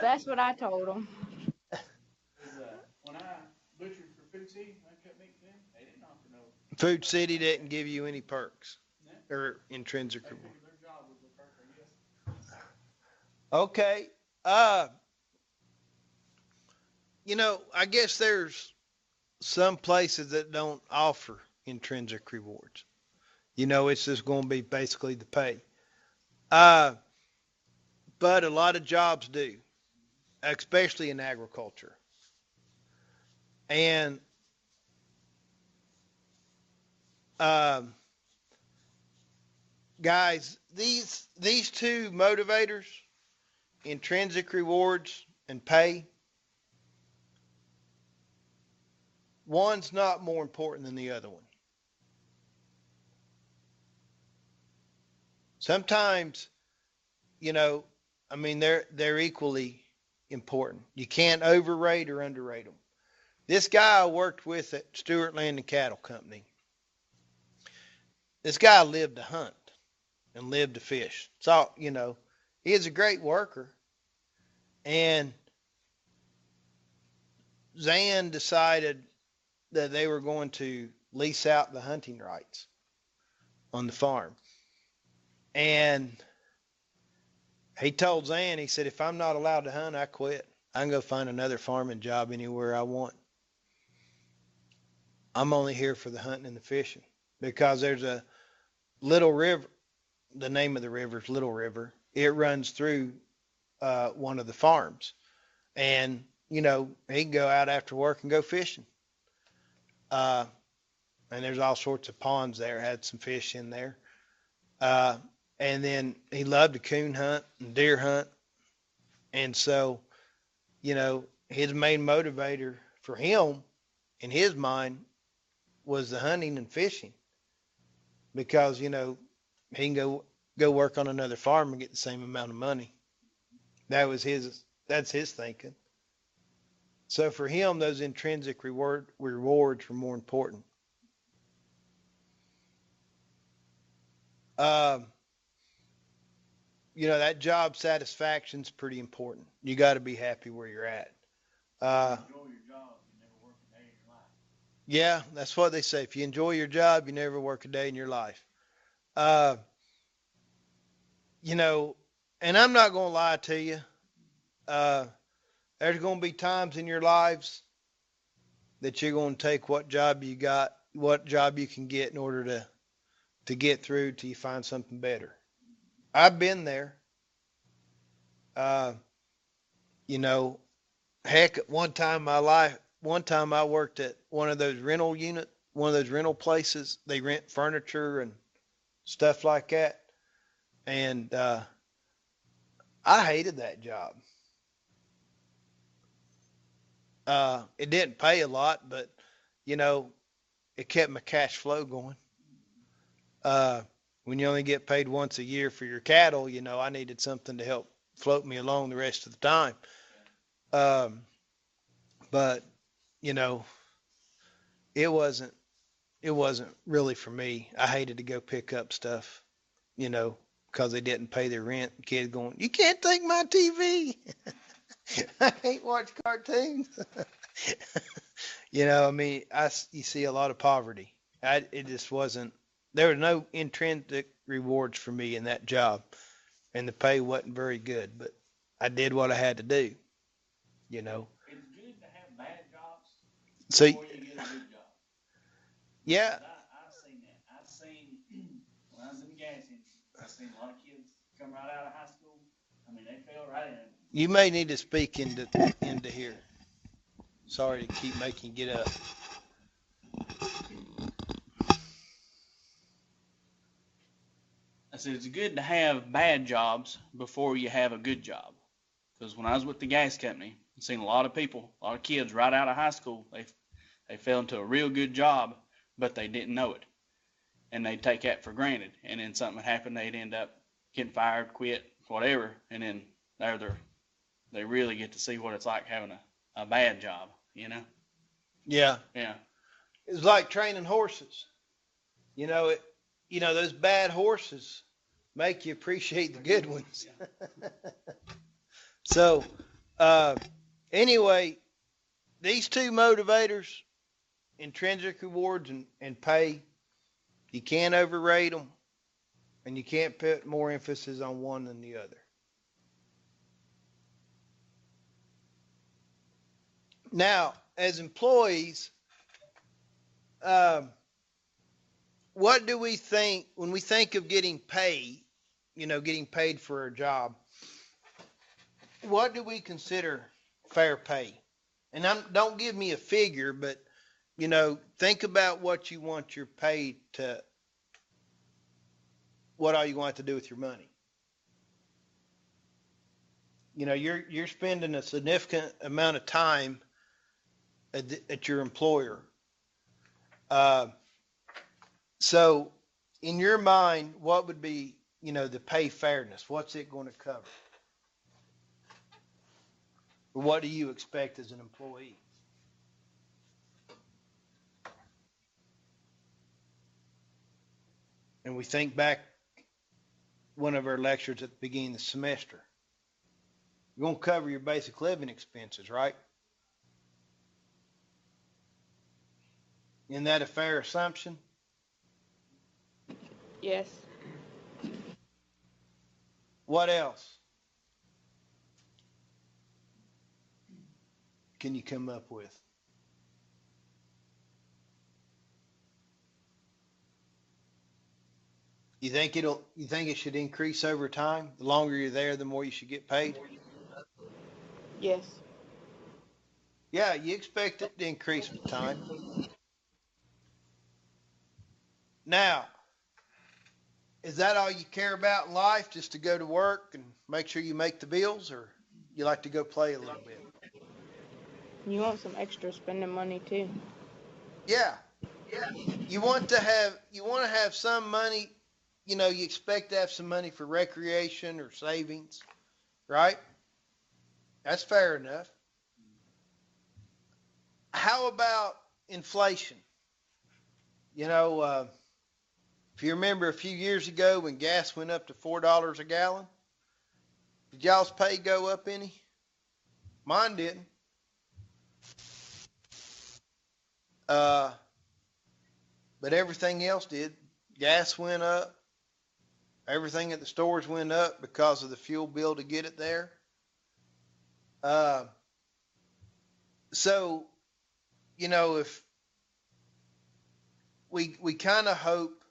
[SPEAKER 3] That's what I told them.
[SPEAKER 4] When I butchered for Food City, when I cut meat for them, they didn't offer no.
[SPEAKER 1] Food City didn't give you any perks or intrinsic reward.
[SPEAKER 4] Their job was a perk, I guess.
[SPEAKER 1] Okay. I guess there's some places that don't offer intrinsic rewards. It's just going to be basically the pay. But a lot of jobs do, especially in agriculture. And guys, these two motivators, intrinsic rewards and pay, one's not more important than the other one. Sometimes, they're equally important. You can't overrate or underrate them. This guy I worked with at Stewart Land and Cattle Company, this guy lived to hunt and lived to fish. So, he is a great worker. And Zan decided that they were going to lease out the hunting rights on the farm. And he told Zan, he said, if I'm not allowed to hunt, I quit. I can go find another farming job anywhere I want. I'm only here for the hunting and the fishing because there's a little river. The name of the river is Little River. It runs through one of the farms, and he can go out after work and go fishing. Uh, and there's all sorts of ponds there. Had some fish in there. Uh, and then he loved to coon hunt and deer hunt, and so his main motivator for him in his mind was the hunting and fishing because he can go work on another farm and get the same amount of money. That's his thinking. So for him, those intrinsic rewards were more important. Um, that job satisfaction's pretty important. You got to be happy where you're at.
[SPEAKER 4] Enjoy your job, you never work a day in your life.
[SPEAKER 1] Yeah, that's what they say. If you enjoy your job, you never work a day in your life. Uh, and I'm not going to lie to you. Uh, there's going to be times in your lives that you're going to take what job you got, what job you can get in order to get through till you find something better. I've been there. Uh, you know, Heck, at one time in my life, one time I worked at one of those rental places. They rent furniture and stuff like that. And I hated that job. It didn't pay a lot, but you know, it kept my cash flow going. Uh, when you only get paid once a year for your cattle, I needed something to help float me along the rest of the time. Um, but you know, it wasn't it wasn't really for me. I hated to go pick up stuff, you know, because they didn't pay their rent. Kids going, you can't take my TV. I can't watch cartoons. I mean, you see a lot of poverty. It just wasn't. There were no intrinsic rewards for me in that job, and the pay wasn't very good. But I did what I had to do. You know.
[SPEAKER 4] It's good to have bad jobs
[SPEAKER 1] So
[SPEAKER 4] before you get a good job.
[SPEAKER 1] yeah,
[SPEAKER 4] I've seen that. I've seen when I was in the gas industry, I've seen a lot of kids come right out of high school. I mean, they fell right in.
[SPEAKER 1] you may need to speak into here. Sorry to keep making you get up.
[SPEAKER 5] I said it's good to have bad jobs before you have a good job. Because when I was with the gas company, I've seen a lot of people, a lot of kids right out of high school, they fell into a real good job, but they didn't know it. And they'd take that for granted. And then something happened, they'd end up getting fired, quit, whatever. And then they really get to see what it's like having a bad job, you know?
[SPEAKER 1] Yeah,
[SPEAKER 5] Yeah.
[SPEAKER 1] it's like training horses. Those bad horses make you appreciate the good ones. So, anyway, these two motivators, intrinsic rewards and pay, you can't overrate them, and you can't put more emphasis on one than the other. Now, as employees, what do we think when we think of getting paid, getting paid for a job? What do we consider fair pay? And don't give me a figure, but think about what you want your pay to, what are you going to have to do with your money? You're spending a significant amount of time at your employer. So in your mind, what would be, the pay fairness? What's it going to cover? Or what do you expect as an employee? And we think back one of our lectures at the beginning of the semester. You're going to cover your basic living expenses, right? Isn't that a fair assumption?
[SPEAKER 3] Yes.
[SPEAKER 1] What else? can you come up with? You think it should increase over time? The longer you're there, the more you should get paid?
[SPEAKER 3] Yes.
[SPEAKER 1] Yeah, you expect it to increase with time. Now, is that all you care about in life, just to go to work and make sure you make the bills, or you like to go play a little bit?
[SPEAKER 3] You want some extra spending money too.
[SPEAKER 1] Yeah. You want to have some money, you expect to have some money for recreation or savings, right? That's fair enough. How about inflation? If you remember a few years ago when gas went up to $4 a gallon, did y'all's pay go up any? Mine didn't. But everything else did. Gas went up. Everything at the stores went up because of the fuel bill to get it there. So, if we kind of hope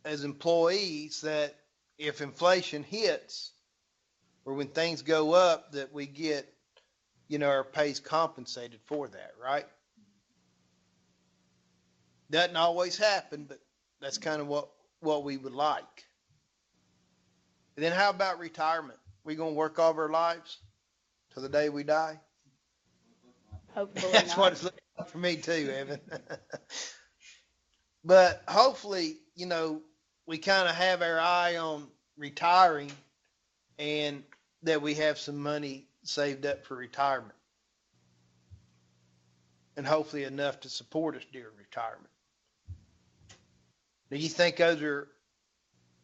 [SPEAKER 1] as employees that if inflation hits or when things go up, that we get, our pay's compensated for that, right? Doesn't always happen, but that's kind of what we would like. And then how about retirement? We gonna work all of our lives till the day we die?
[SPEAKER 3] Hopefully
[SPEAKER 1] That's
[SPEAKER 3] not.
[SPEAKER 1] what it's looking like for me too, Evan. But hopefully, we kind of have our eye on retiring and that we have some money saved up for retirement. And hopefully enough to support us during retirement. Do you think those are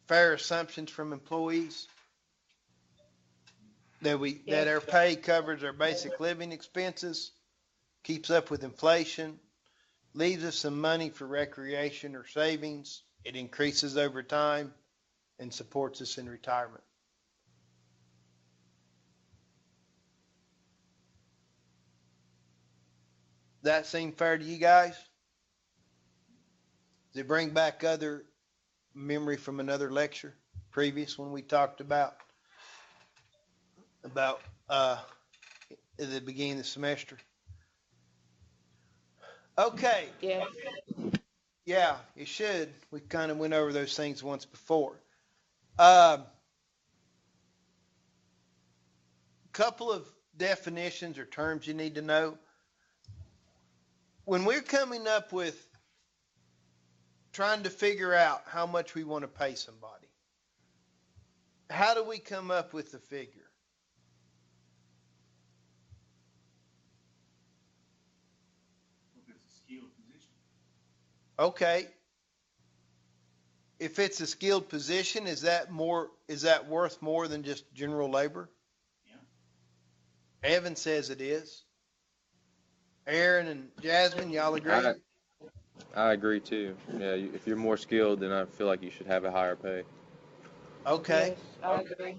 [SPEAKER 1] fair assumptions from employees? That our pay covers our basic living expenses, keeps up with inflation, leaves us some money for recreation or savings, it increases over time, and supports us in retirement. That seem fair to you guys? Does it bring back other memory from another lecture, previous one we talked about at the beginning of the semester? Okay.
[SPEAKER 3] Yeah.
[SPEAKER 1] Yeah, it should. We kind of went over those things once before. Couple of definitions or terms you need to know. When we're coming up with trying to figure out how much we want to pay somebody, how do we come up with the figure?
[SPEAKER 4] If it's a skilled position.
[SPEAKER 1] Okay. If it's a skilled position, is that worth more than just general labor?
[SPEAKER 4] Yeah.
[SPEAKER 1] Evan says it is. Aaron and Jasmine, y'all agree?
[SPEAKER 6] I agree too. Yeah, if you're more skilled, then I feel like you should have a higher pay.
[SPEAKER 1] Okay.
[SPEAKER 3] Yes, I agree.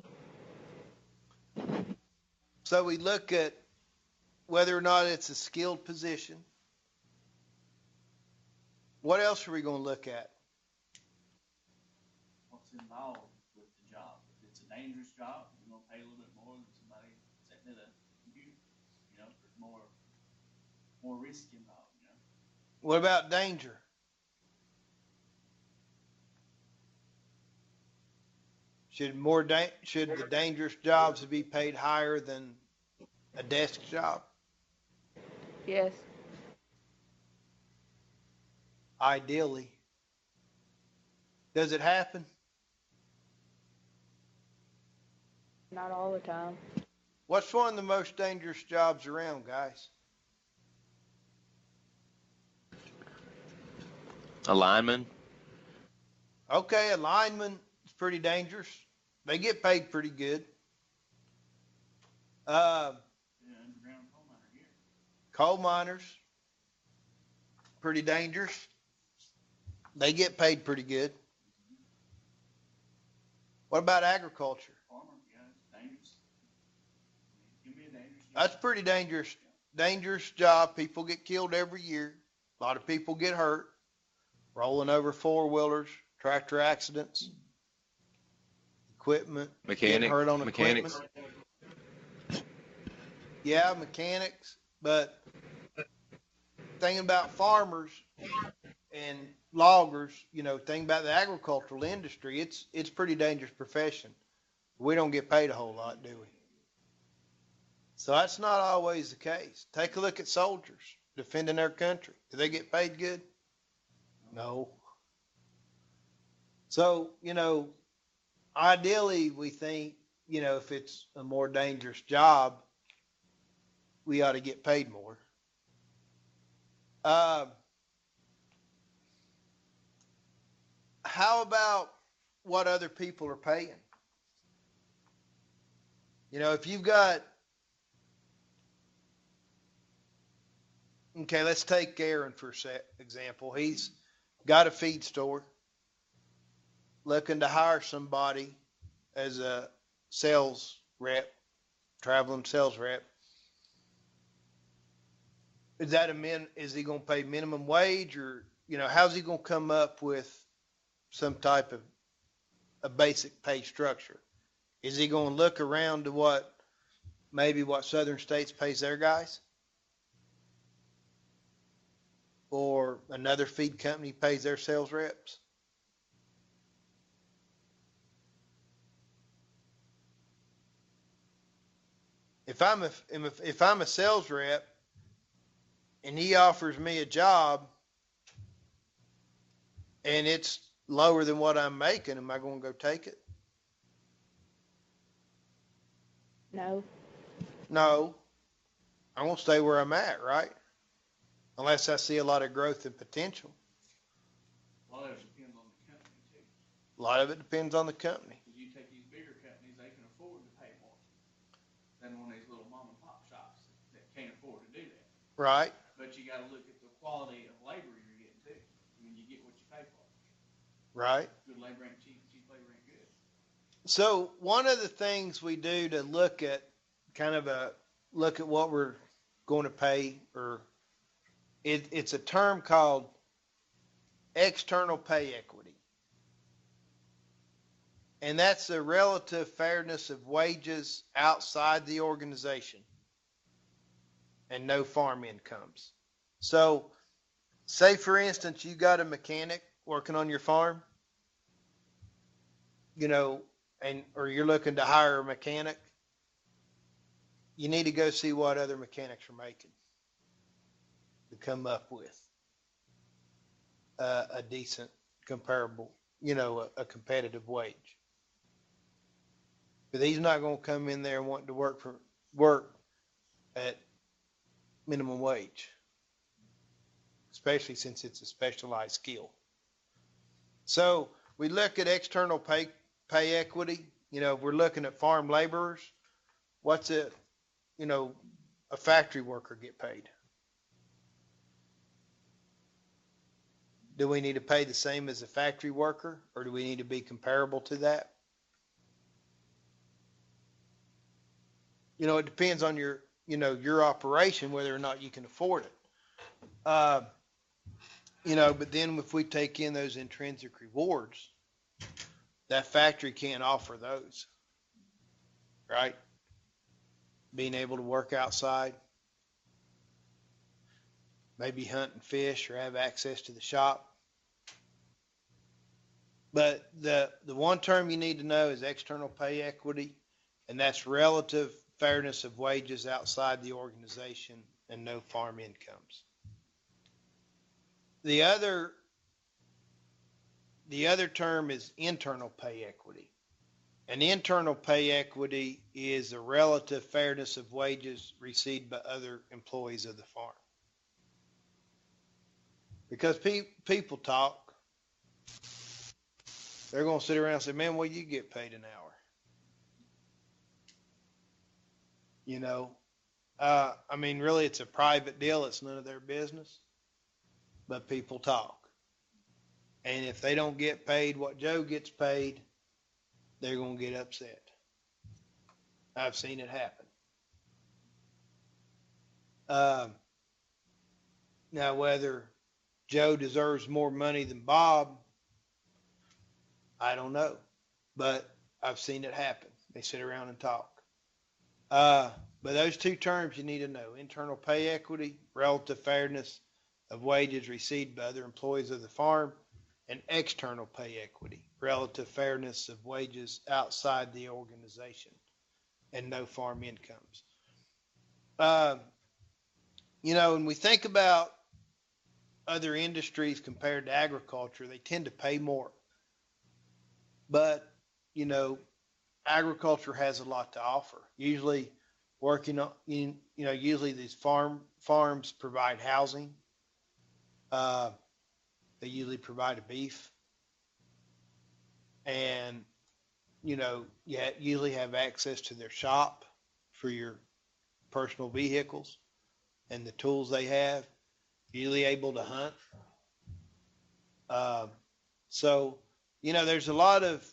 [SPEAKER 1] So we look at whether or not it's a skilled position. What else are we going to look at?
[SPEAKER 4] What's involved with the job. If it's a dangerous job, you're going to pay a little bit more than somebody sitting at a computer. There's more risk involved,
[SPEAKER 1] What about danger? Should the dangerous jobs be paid higher than a desk job?
[SPEAKER 3] Yes.
[SPEAKER 1] Ideally. Does it happen?
[SPEAKER 3] Not all the time.
[SPEAKER 1] What's one of the most dangerous jobs around, guys?
[SPEAKER 6] A lineman?
[SPEAKER 1] Okay, a lineman is pretty dangerous. They get paid pretty good.
[SPEAKER 4] Underground coal miner here.
[SPEAKER 1] Coal miners, pretty dangerous. They get paid pretty good. What about agriculture?
[SPEAKER 4] Farmer, it's dangerous. It can be a dangerous
[SPEAKER 1] That's pretty dangerous job. People get killed every year. A lot of people get hurt, rolling over four-wheelers, tractor accidents, equipment, getting hurt on equipment.
[SPEAKER 6] Mechanics.
[SPEAKER 1] Yeah, mechanics, but thinking about farmers and loggers, thinking about the agricultural industry, it's pretty dangerous profession. We don't get paid a whole lot, do we? So that's not always the case. Take a look at soldiers defending their country. Do they get paid good? No. So, ideally we think, if it's a more dangerous job, we ought to get paid more. How about what other people are paying? If you've got, okay, let's take Aaron for example. He's got a feed store, looking to hire somebody as a sales rep, traveling sales rep. Is he going to pay minimum wage, or, how's he going to come up with some type of a basic pay structure? Is he going to look around to what Southern States pays their guys? Or another feed company pays their sales reps? If I'm a sales rep and he offers me a job and it's lower than what I'm making, am I going to go take it?
[SPEAKER 3] No.
[SPEAKER 1] No. I'm going to stay where I'm at, right? Unless I see a lot of growth and potential.
[SPEAKER 4] A lot of it depends on the company too.
[SPEAKER 1] A lot of it depends on the company.
[SPEAKER 4] Because you take these bigger companies, they can afford to pay more than one of these little mom and pop shops that can't afford to do that.
[SPEAKER 1] Right.
[SPEAKER 4] But you got to look at the quality of labor you're getting too. I mean, you get what you pay for.
[SPEAKER 1] Right.
[SPEAKER 4] Good labor ain't cheap. Cheap labor ain't good.
[SPEAKER 1] So one of the things we do to look at what we're going to pay, or it's a term called external pay equity. And that's the relative fairness of wages outside the organization and no farm incomes. So say, for instance, you got a mechanic working on your farm, or you're looking to hire a mechanic. You need to go see what other mechanics are making to come up with a decent, comparable, a competitive wage. But he's not going to come in there wanting to work at minimum wage, especially since it's a specialized skill. So we look at external pay equity. If we're looking at farm laborers, what's a factory worker get paid? Do we need to pay the same as a factory worker, or do we need to be comparable to that? It depends on your operation, whether or not you can afford it. But then if we take in those intrinsic rewards, that factory can't offer those, right? Being able to work outside, maybe hunt and fish, or have access to the shop. But the one term you need to know is external pay equity, and that's relative fairness of wages outside the organization and no farm incomes. The other term is internal pay equity. And internal pay equity is the relative fairness of wages received by other employees of the farm. Because people talk, they're going to sit around and say, man, what do you get paid an hour? Really, it's a private deal. It's none of their business. But people talk. And if they don't get paid what Joe gets paid, they're going to get upset. I've seen it happen. Um, Now, whether Joe deserves more money than Bob, I don't know, but I've seen it happen. They sit around and talk. Uh, but those two terms you need to know: internal pay equity, relative fairness of wages received by other employees of the farm, and external pay equity, relative fairness of wages outside the organization, and no farm incomes. Uh, when we think about other industries compared to agriculture, they tend to pay more. But, you know, agriculture has a lot to offer. Usually working on, usually these farms provide housing. Uh, they usually provide a beef, and, you usually have access to their shop for your personal vehicles and the tools they have, usually able to hunt. Um, so, there's a lot of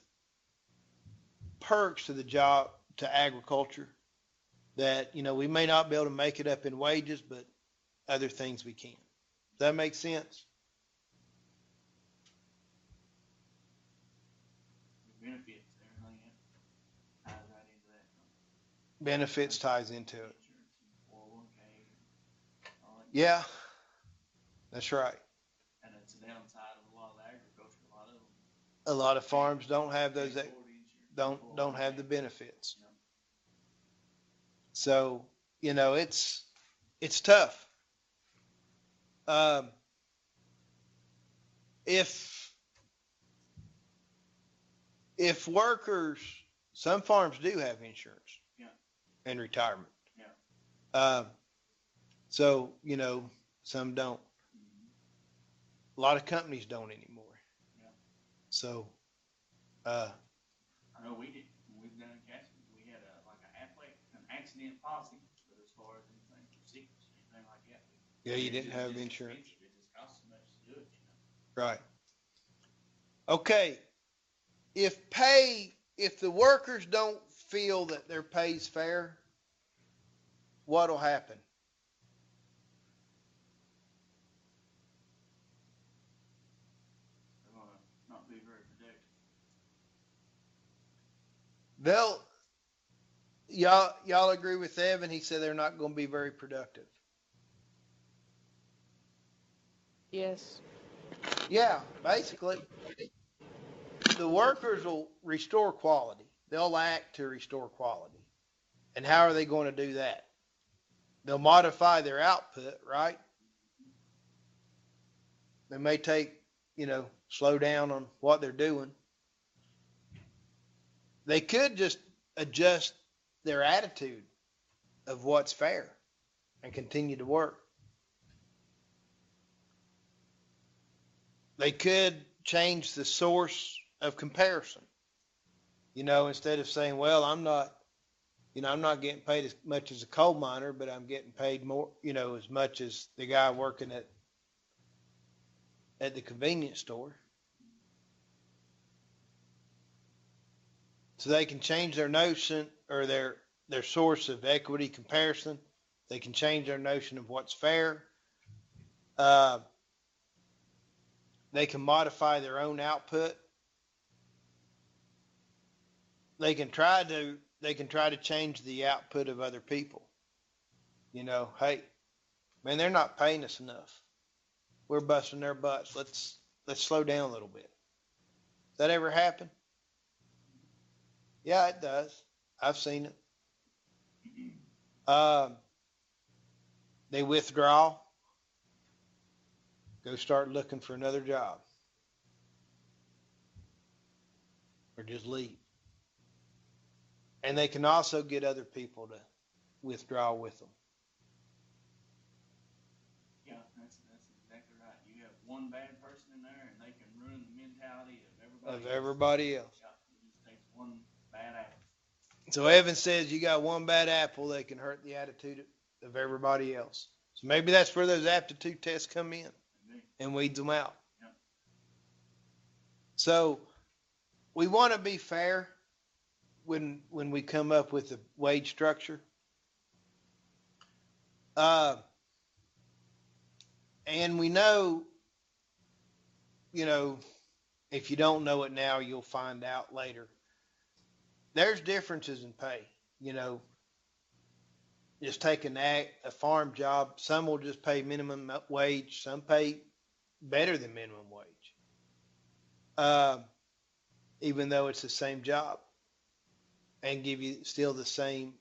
[SPEAKER 1] perks to the job, to agriculture, that, we may not be able to make it up in wages, but other things we can. Does that make sense?
[SPEAKER 4] The benefits, everything ties right into that.
[SPEAKER 1] Benefits ties into it.
[SPEAKER 4] Insurance and 401k, all that.
[SPEAKER 1] Yeah, that's right.
[SPEAKER 4] And it's a downside of a lot of the agriculture. A lot of them
[SPEAKER 1] A lot of farms don't have those,
[SPEAKER 4] can't afford insurance.
[SPEAKER 1] don't have the benefits.
[SPEAKER 4] Yeah.
[SPEAKER 1] So, it's tough. Um, if workers, some farms do have insurance.
[SPEAKER 4] Yeah.
[SPEAKER 1] And retirement.
[SPEAKER 4] Yeah.
[SPEAKER 1] So, some don't.
[SPEAKER 4] Mm-hmm.
[SPEAKER 1] A lot of companies don't anymore.
[SPEAKER 4] Yeah.
[SPEAKER 1] So,
[SPEAKER 4] I know we did. When we've done Casper, we had an accident policy, but as far as anything for sickness, anything like that.
[SPEAKER 1] yeah, you didn't
[SPEAKER 4] It's
[SPEAKER 1] have
[SPEAKER 4] just
[SPEAKER 1] insurance.
[SPEAKER 4] expensive. It just costs so much to do it,
[SPEAKER 1] Right. Okay. If the workers don't feel that their pay's fair, what'll happen?
[SPEAKER 4] They're gonna not be very productive.
[SPEAKER 1] They'll, y'all agree with Evan? He said they're not going to be very productive.
[SPEAKER 3] Yes.
[SPEAKER 1] Yeah, basically, the workers will restore quality. They'll act to restore quality. And how are they going to do that? They'll modify their output, right? They may slow down on what they're doing. They could just adjust their attitude of what's fair and continue to work. They could change the source of comparison. Instead of saying, well, I'm not getting paid as much as a coal miner, but I'm getting paid more, as much as the guy working at the convenience store. So they can change their notion, or their source of equity comparison. They can change their notion of what's fair. They can modify their own output. They can try to change the output of other people. Hey, man, they're not paying us enough. We're busting their butts. Let's slow down a little bit. Does that ever happen? Yeah, it does. I've seen it. They withdraw, go start looking for another job, or just leave. And they can also get other people to withdraw with them.
[SPEAKER 4] Yeah, that's exactly right. You have one bad person in there, and they can ruin the mentality of
[SPEAKER 1] Everybody else.
[SPEAKER 4] Yeah, it just takes one bad apple.
[SPEAKER 1] So Evan says you got one bad apple that can hurt the attitude of everybody else. So maybe that's where those aptitude tests come in and weeds them out.
[SPEAKER 4] Yeah.
[SPEAKER 1] So we want to be fair when we come up with a wage structure. Uh, and we know, if you don't know it now, you'll find out later. There's differences in pay. You know, just take a farm job. Some will just pay minimum wage. Some pay better than minimum wage, uh, even though it's the same job, and give you still the same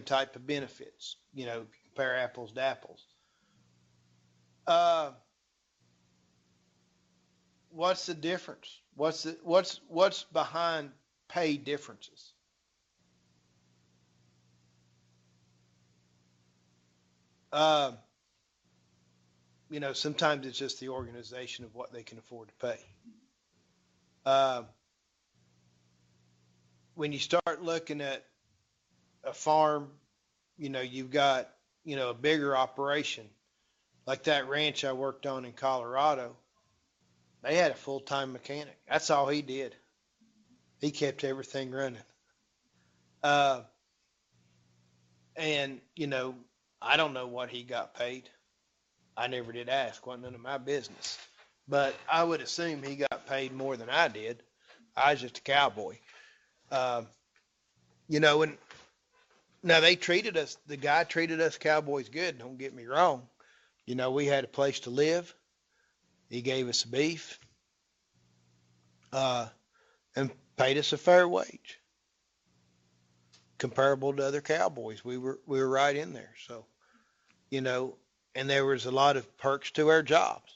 [SPEAKER 1] type of benefits. Compare apples to apples. Uh, what's the difference? What's behind pay differences? Uh, sometimes it's just the organization of what they can afford to pay. Uh, when you start looking at a farm, you've got, a bigger operation like that ranch I worked on in Colorado. They had a full-time mechanic. That's all he did. He kept everything running. Uh, and, I don't know what he got paid. I never did ask. Wasn't none of my business. But I would assume he got paid more than I did. I was just a cowboy. Uh, and now the guy treated us cowboys good, don't get me wrong. We had a place to live. He gave us beef, and paid us a fair wage, comparable to other cowboys. We were right in there. So, and there was a lot of perks to our jobs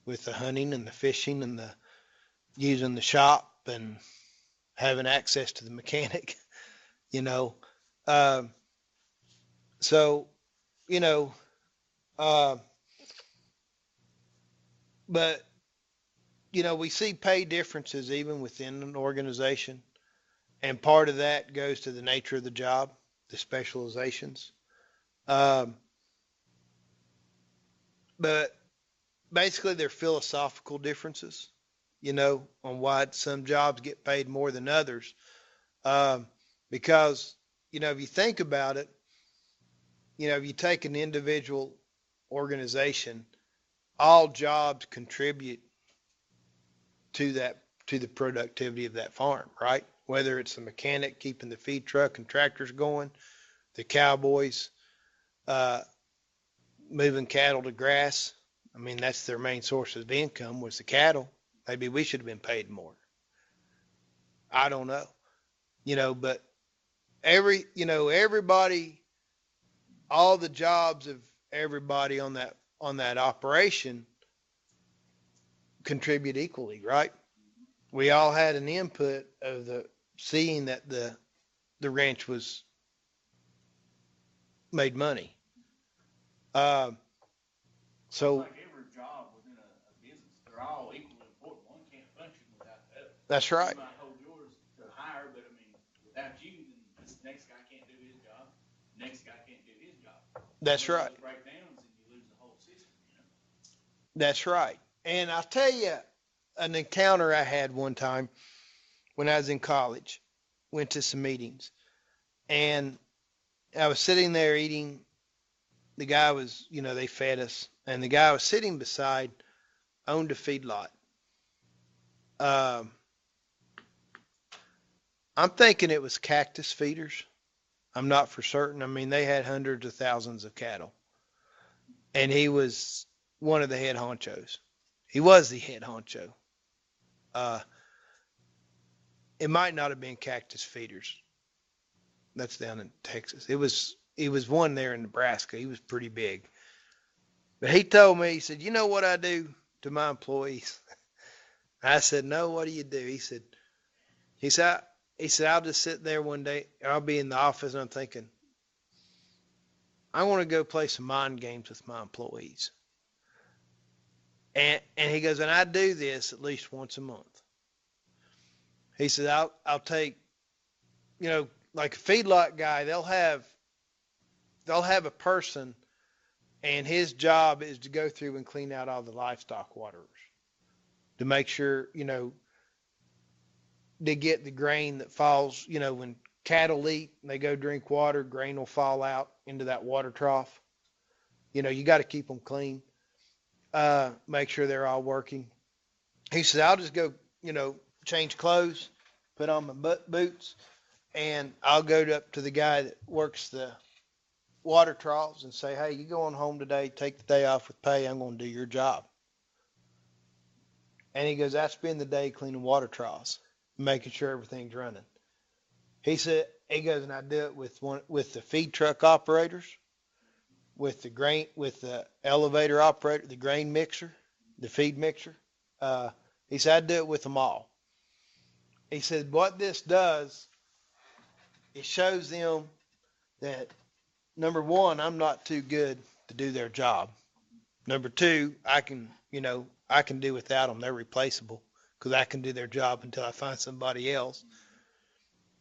[SPEAKER 1] with the hunting and the fishing and the using the shop and having access to the mechanic, you know. Um, so, you know, uh, but, we see pay differences even within an organization. And part of that goes to the nature of the job, the specializations. Um, but basically, they're philosophical differences, on why some jobs get paid more than others. Um, because, if you think about it, if you take an individual organization, all jobs contribute to the productivity of that farm, right? Whether it's the mechanic keeping the feed truck and tractors going, the cowboys uh, moving cattle to grass. I mean, that's their main source of income was the cattle. Maybe we should have been paid more. I don't know, but everybody, all the jobs of everybody on that operation contribute equally, right? We all had an input of seeing that the ranch was made money. So
[SPEAKER 4] Like every job within a business, they're all equally important. One can't function without the other.
[SPEAKER 1] that's right.
[SPEAKER 4] You might hold yours to higher, but I mean, without you, then this next guy can't do his job. Next guy can't do his job.
[SPEAKER 1] That's
[SPEAKER 4] One of
[SPEAKER 1] right.
[SPEAKER 4] those breakdowns, and you lose the whole system.
[SPEAKER 1] That's right. And I'll tell you an encounter I had one time when I was in college. Went to some meetings, and I was sitting there eating. The guy was, they fed us, and the guy I was sitting beside owned a feedlot. Um, I'm thinking it was Cactus Feeders. I'm not for certain. I mean, they had hundreds of thousands of cattle, and he was one of the head honchos. He was the head honcho. Uh, it might not have been Cactus Feeders. That's down in Texas. It was one there in Nebraska. He was pretty big. But he told me, he said, "You know what I do to my employees?" I said, "No, what do you do?" He said, "I'll just sit there one day. I'll be in the office and I'm thinking, I want to go play some mind games with my employees." And he goes, "And I do this at least once a month." He said, I'll take, like a feedlot guy, they'll have a person, and his job is to go through and clean out all the livestock waterers to make sure, to get the grain that falls, when cattle eat and they go drink water, grain will fall out into that water trough. You got to keep them clean. Make sure they're all working. He said, I'll just go, change clothes, put on my boots, and I'll go up to the guy that works the water troughs and say, hey, you going home today, take the day off with pay. I'm going to do your job. And he goes, I spend the day cleaning water troughs, making sure everything's running. He goes, and I do it with the feed truck operators, with the elevator operator, the grain mixer, the feed mixer. He said, I do it with them all. He said, what this does, it shows them that, number one, I'm not too good to do their job. Number two, I can do without them. They're replaceable because I can do their job until I find somebody else.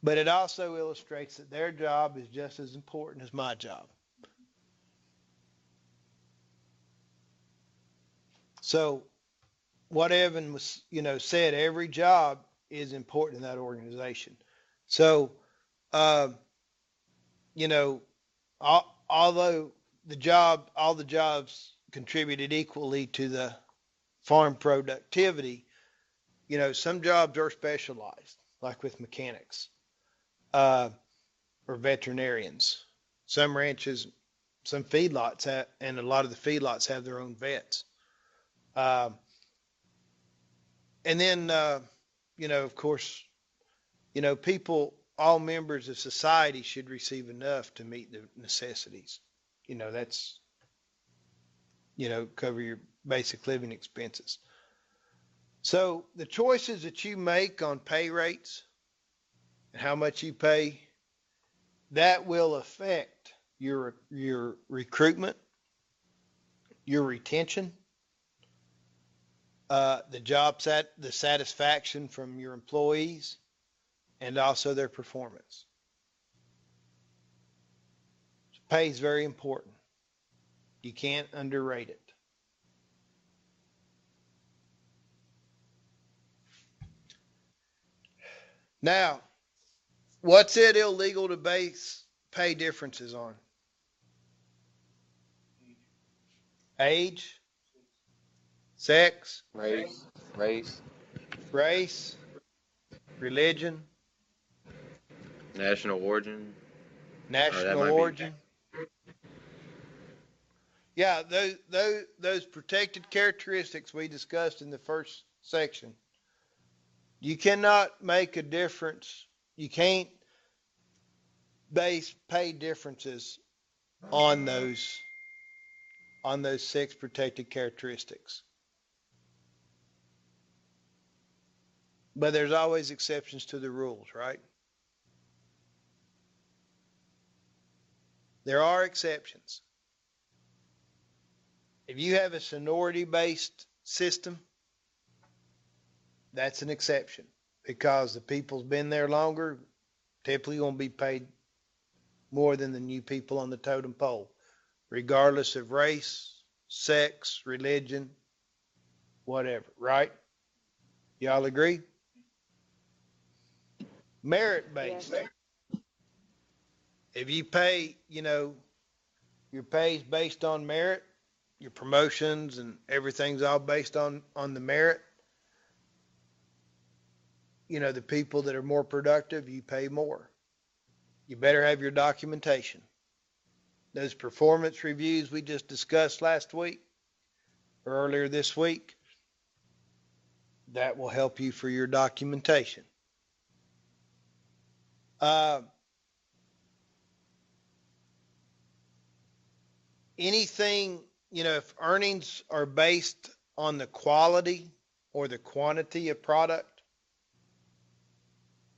[SPEAKER 1] But it also illustrates that their job is just as important as my job. So what Evan was, said, every job is important in that organization. So, although all the jobs contributed equally to the farm productivity, some jobs are specialized, like with mechanics, or veterinarians. Some ranches, some feedlots and a lot of the feedlots have their own vets. And then, of course, people, all members of society should receive enough to meet the necessities. That's, cover your basic living expenses. So the choices that you make on pay rates and how much you pay, that will affect your recruitment, your retention, the satisfaction from your employees, and also their performance. Pay is very important. You can't underrate it. Now, what's it illegal to base pay differences on? Age, sex,
[SPEAKER 6] Race,
[SPEAKER 1] religion,
[SPEAKER 6] national origin.
[SPEAKER 1] national origin. Yeah, those protected characteristics we discussed in the first section. You cannot make a difference. You can't base pay differences on those 6 protected characteristics. But there's always exceptions to the rules, right? There are exceptions. If you have a seniority-based system, that's an exception because the people's been there longer, typically going to be paid more than the new people on the totem pole, regardless of race, sex, religion, whatever, right? Y'all agree? Merit-based.
[SPEAKER 3] Yes.
[SPEAKER 1] If you pay, your pay is based on merit, your promotions and everything's all based on the merit. The people that are more productive, you pay more. You better have your documentation. Those performance reviews we just discussed last week or earlier this week, that will help you for your documentation. Anything, if earnings are based on the quality or the quantity of product,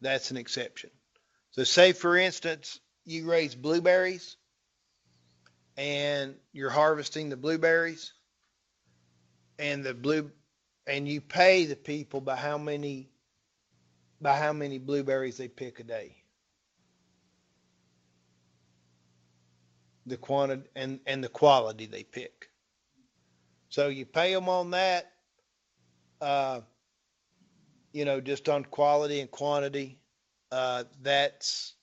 [SPEAKER 1] that's an exception. So say, for instance, you raise blueberries and you're harvesting the blueberries and you pay the people by how many blueberries they pick a day. The quantity and the quality they pick. So you pay them on that, just on quality and quantity. That's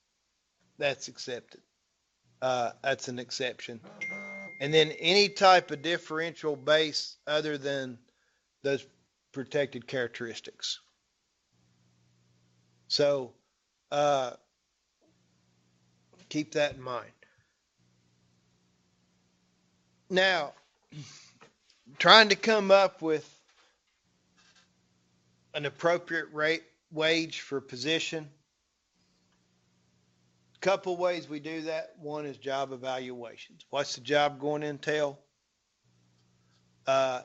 [SPEAKER 1] that's accepted. That's an exception. And then any type of differential base other than those protected characteristics. So keep that in mind. Now, trying to come up with an appropriate wage for position. Couple ways we do that. One is job evaluations. What's the job going to entail?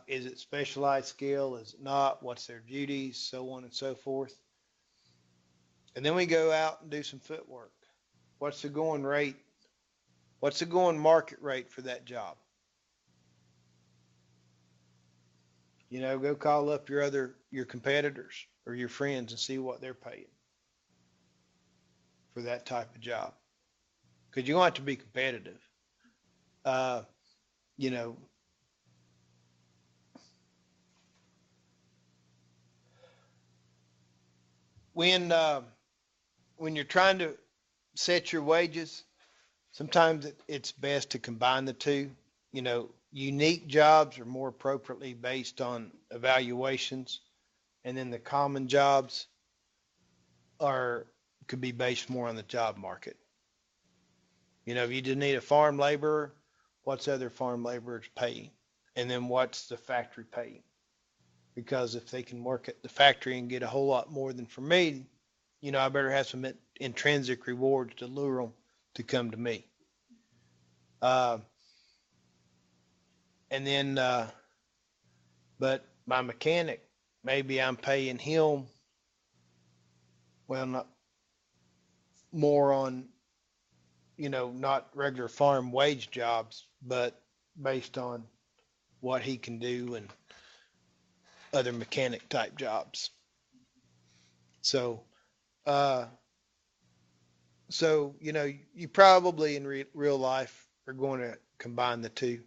[SPEAKER 1] Is it specialized skill? Is it not? What's their duties? So on and so forth. And then we go out and do some footwork. What's the going rate? What's the going market rate for that job? You know, go call up your competitors or your friends and see what they're paying for that type of job. Because you want to be competitive. You know, when you're trying to set your wages, sometimes it's best to combine the two. You know, unique jobs are more appropriately based on evaluations, and then the common jobs could be based more on the job market. You know, if you just need a farm laborer, what's other farm laborers paying? And then what's the factory paying? Because if they can work at the factory and get a whole lot more than for me, you know, I better have some intrinsic rewards to lure them to come to me. And then, but my mechanic, maybe I'm paying him, well, not more on, you know, not regular farm wage jobs, but based on what he can do and other mechanic type jobs. So, you know, you probably in real life are going to combine the two.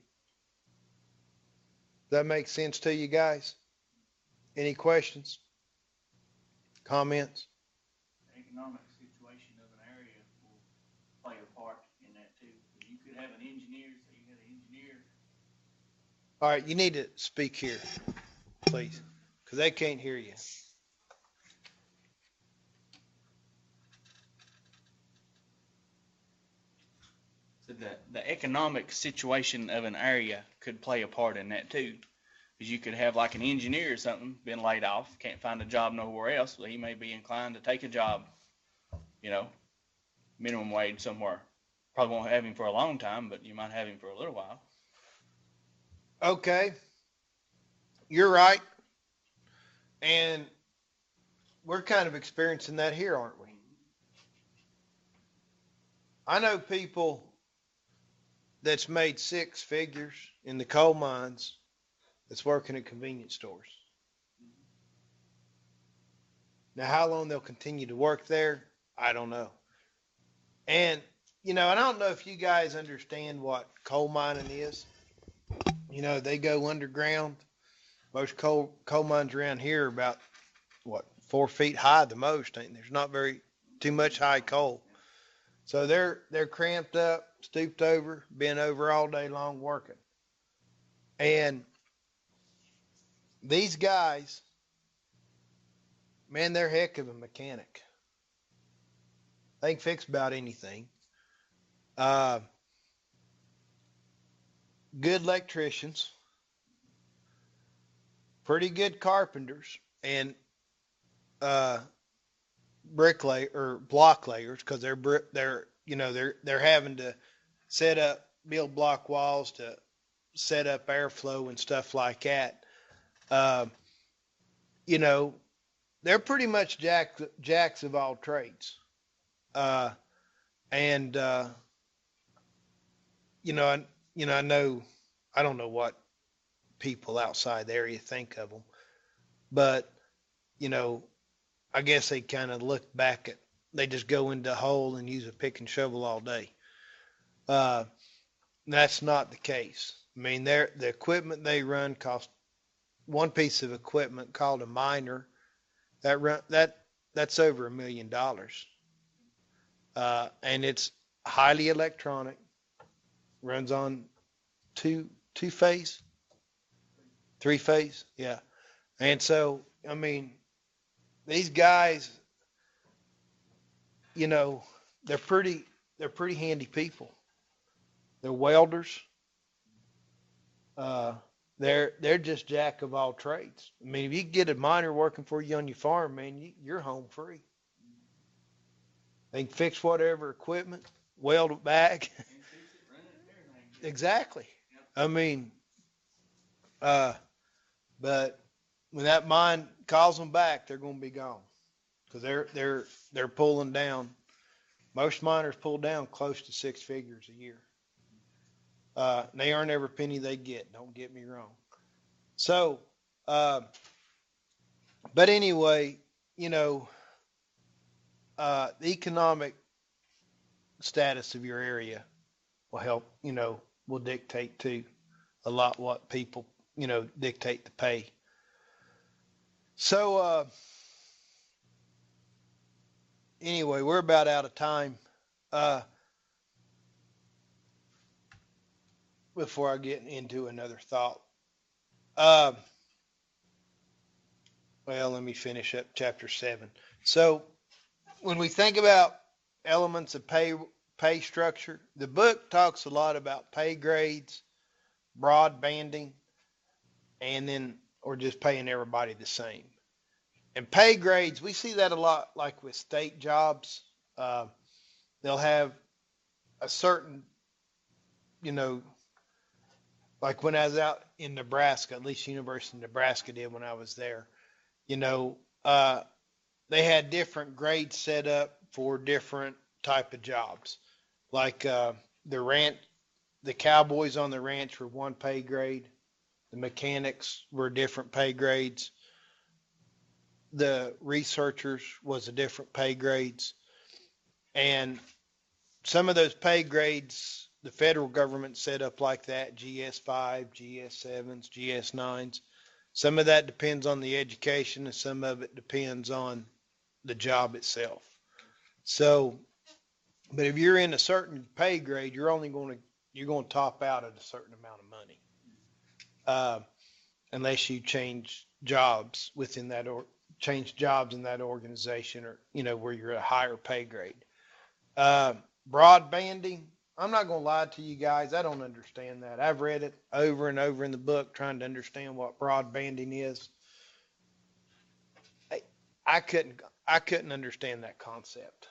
[SPEAKER 1] Does that make sense to you guys? Any questions? Comments?
[SPEAKER 4] The economic situation of an area will play a part in that too. You could have an engineer, say you had an engineer.
[SPEAKER 1] All right, you need to speak here, please, because they can't hear you.
[SPEAKER 5] So the economic situation of an area could play a part in that too. Because you could have like an engineer or something been laid off, can't find a job nowhere else, so he may be inclined to take a job, you know, minimum wage somewhere. Probably won't have him for a long time, but you might have him for a little while.
[SPEAKER 1] Okay, you're right. And we're kind of experiencing that here, aren't we? I know people that's made six figures in the coal mines that's working at convenience stores. Now, how long they'll continue to work there, I don't know. And, you know, and I don't know if you guys understand what coal mining is. You know, they go underground. Most coal mines around here are about, 4 feet high the most. There's not too much high coal. So they're cramped up, stooped over, bent over all day long working. And these guys, man, they're heck of a mechanic. They can fix about anything. Good electricians, pretty good carpenters, and bricklay or block layers, because they're having to build block walls to set up airflow and stuff like that. You know, they're pretty much jacks of all trades. And you know, I don't know what people outside the area think of them, but you know, I guess they kind of look back at, they just go into a hole and use a pick and shovel all day. That's not the case. I mean, the equipment they run costs, one piece of equipment called a miner, that's over $1 million. And it's highly electronic, runs on two phase, three phase, yeah. And so, I mean, these guys, you know, they're pretty handy people. They're welders. Uh, they're just jack of all trades. I mean, if you get a miner working for you on your farm, man, you're home free. They can fix whatever equipment, weld it back. Exactly. I mean, uh, but when that mine calls them back, they're going to be gone because they're pulling down. Most miners pull down close to six figures a year. They earn every penny they get. Don't get me wrong. So, uh, but anyway, you know, the economic status of your area will help. You know, will dictate to a lot what people, you know, dictate the pay. So, anyway, we're about out of time. Uh, before I get into another thought. Uh, well, let me finish up chapter 7. So, when we think about elements of pay structure, the book talks a lot about pay grades, broad banding, and then or just paying everybody the same. And pay grades, we see that a lot, like with state jobs. Uh, they'll have a certain, you know, like when I was out in Nebraska, at least University of Nebraska did when I was there. You know, they had different grades set up for different type of jobs. Like the ranch, the cowboys on the ranch were one pay grade. The mechanics were different pay grades. The researchers was a different pay grades. And some of those pay grades, the federal government set up like that, GS5, GS7s, GS9s. Some of that depends on the education and some of it depends on the job itself. So, but if you're in a certain pay grade, you're going to top out at a certain amount of money, unless you change jobs within that or change jobs in that organization, or you know where you're at a higher pay grade. Broad banding. I'm not going to lie to you guys. I don't understand that. I've read it over and over in the book trying to understand what broad banding is. I couldn't understand that concept.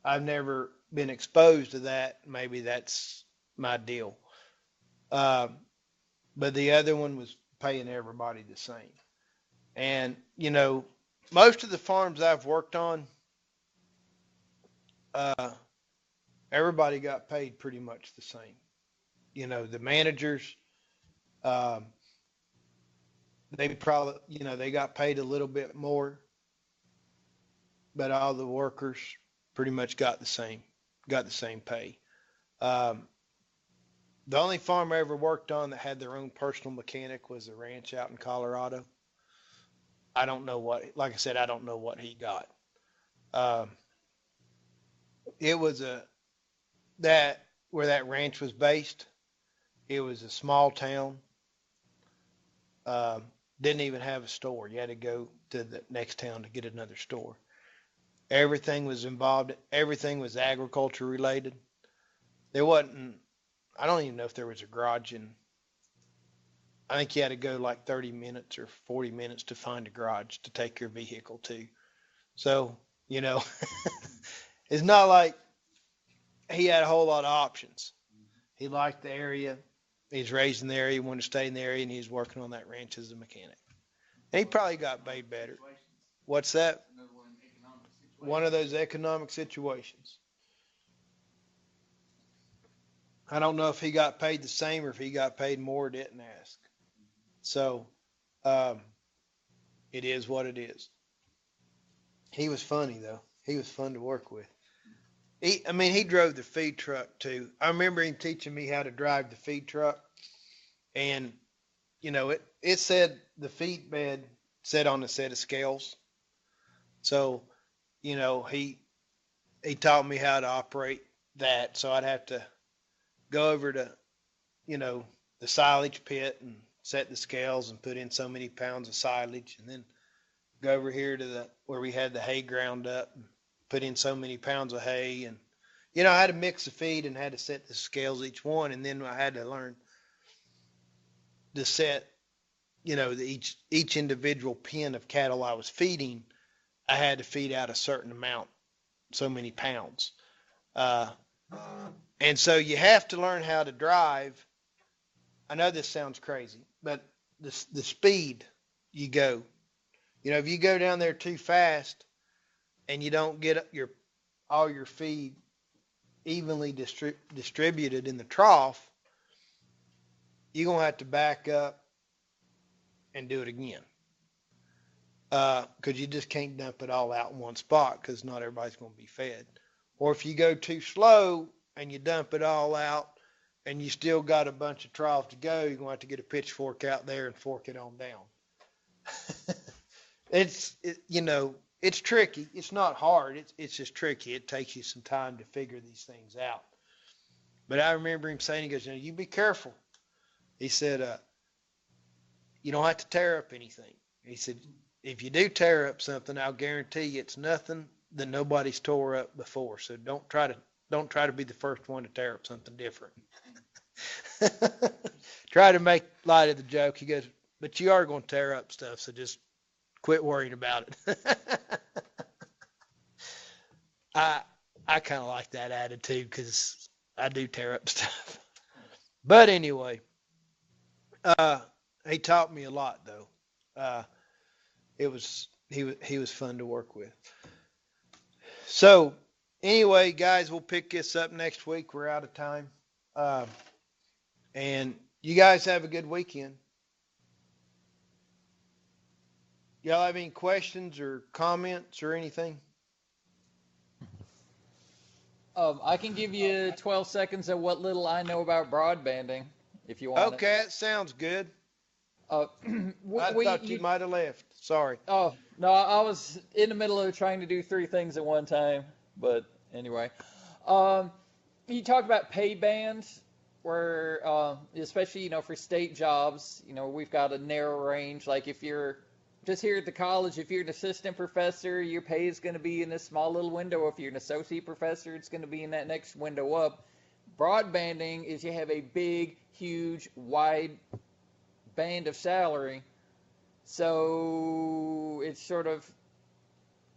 [SPEAKER 1] I've never been exposed to that. Maybe that's my deal. But the other one was paying everybody the same. And, you know, most of the farms I've worked on, everybody got paid pretty much the same. You know, the managers, um, they probably, you know, they got paid a little bit more, but all the workers pretty much got the same pay. Um, the only farm I ever worked on that had their own personal mechanic was a ranch out in Colorado. I don't know like I said, I don't know what he got. Um, it was where that ranch was based. It was a small town. Um, didn't even have a store. You had to go to the next town to get another store. Everything was involved. Everything was agriculture related. There wasn't, I don't even know if there was a garage in, I think you had to go like 30 minutes or 40 minutes to find a garage to take your vehicle to. So, you know, it's not like he had a whole lot of options. He liked the area. He's raised in the area, he wanted to stay in the area, and he's working on that ranch as a mechanic. And he probably got paid better. What's that? One of those economic situations. I don't know if he got paid the same or if he got paid more, didn't ask. So, um, it is what it is. He was funny though. He was fun to work with. He drove the feed truck too. I remember him teaching me how to drive the feed truck, and you know it said the feed bed sat on a set of scales. So, you know he he taught me how to operate that. So I'd have to go over to, the silage pit and set the scales and put in so many pounds of silage, and then go over here to where we had the hay ground up and put in so many pounds of hay. And, I had to mix the feed and had to set the scales each one. And then I had to learn to set, each individual pen of cattle I was feeding, I had to feed out a certain amount, so many pounds. And so you have to learn how to drive. I know this sounds crazy, but the speed you go, if you go down there too fast and you don't get all your feed evenly distributed in the trough, you're going to have to back up and do it again. Because you just can't dump it all out in one spot because not everybody's going to be fed. Or if you go too slow and you dump it all out and you still got a bunch of troughs to go, you're going to have to get a pitchfork out there and fork it on down. It's tricky. It's not hard. It's just tricky. It takes you some time to figure these things out. But I remember him saying, he goes, you be careful. He said, you don't have to tear up anything. He said, if you do tear up something, I'll guarantee you it's nothing that nobody's tore up before. So don't try to be the first one to tear up something different. Try to make light of the joke. He goes, but you are going to tear up stuff, so just quit worrying about it. I kind of like that attitude because I do tear up stuff. But anyway, he taught me a lot though. He was fun to work with. So anyway, guys, we'll pick this up next week. We're out of time. And you guys have a good weekend. Y'all have any questions or comments or anything?
[SPEAKER 2] I can give you 12 seconds of what little I know about broadbanding, if you want.
[SPEAKER 1] Okay, that sounds good. I thought you might have left. Sorry.
[SPEAKER 2] Oh, no, I was in the middle of trying to do 3 things at one time. But anyway, you talk about pay bands where, especially, for state jobs, we've got a narrow range. Like if you're just here at the college, if you're an assistant professor, your pay is going to be in this small little window. If you're an associate professor, it's going to be in that next window up. Broadbanding is you have a big, huge, wide band of salary. So it's sort of,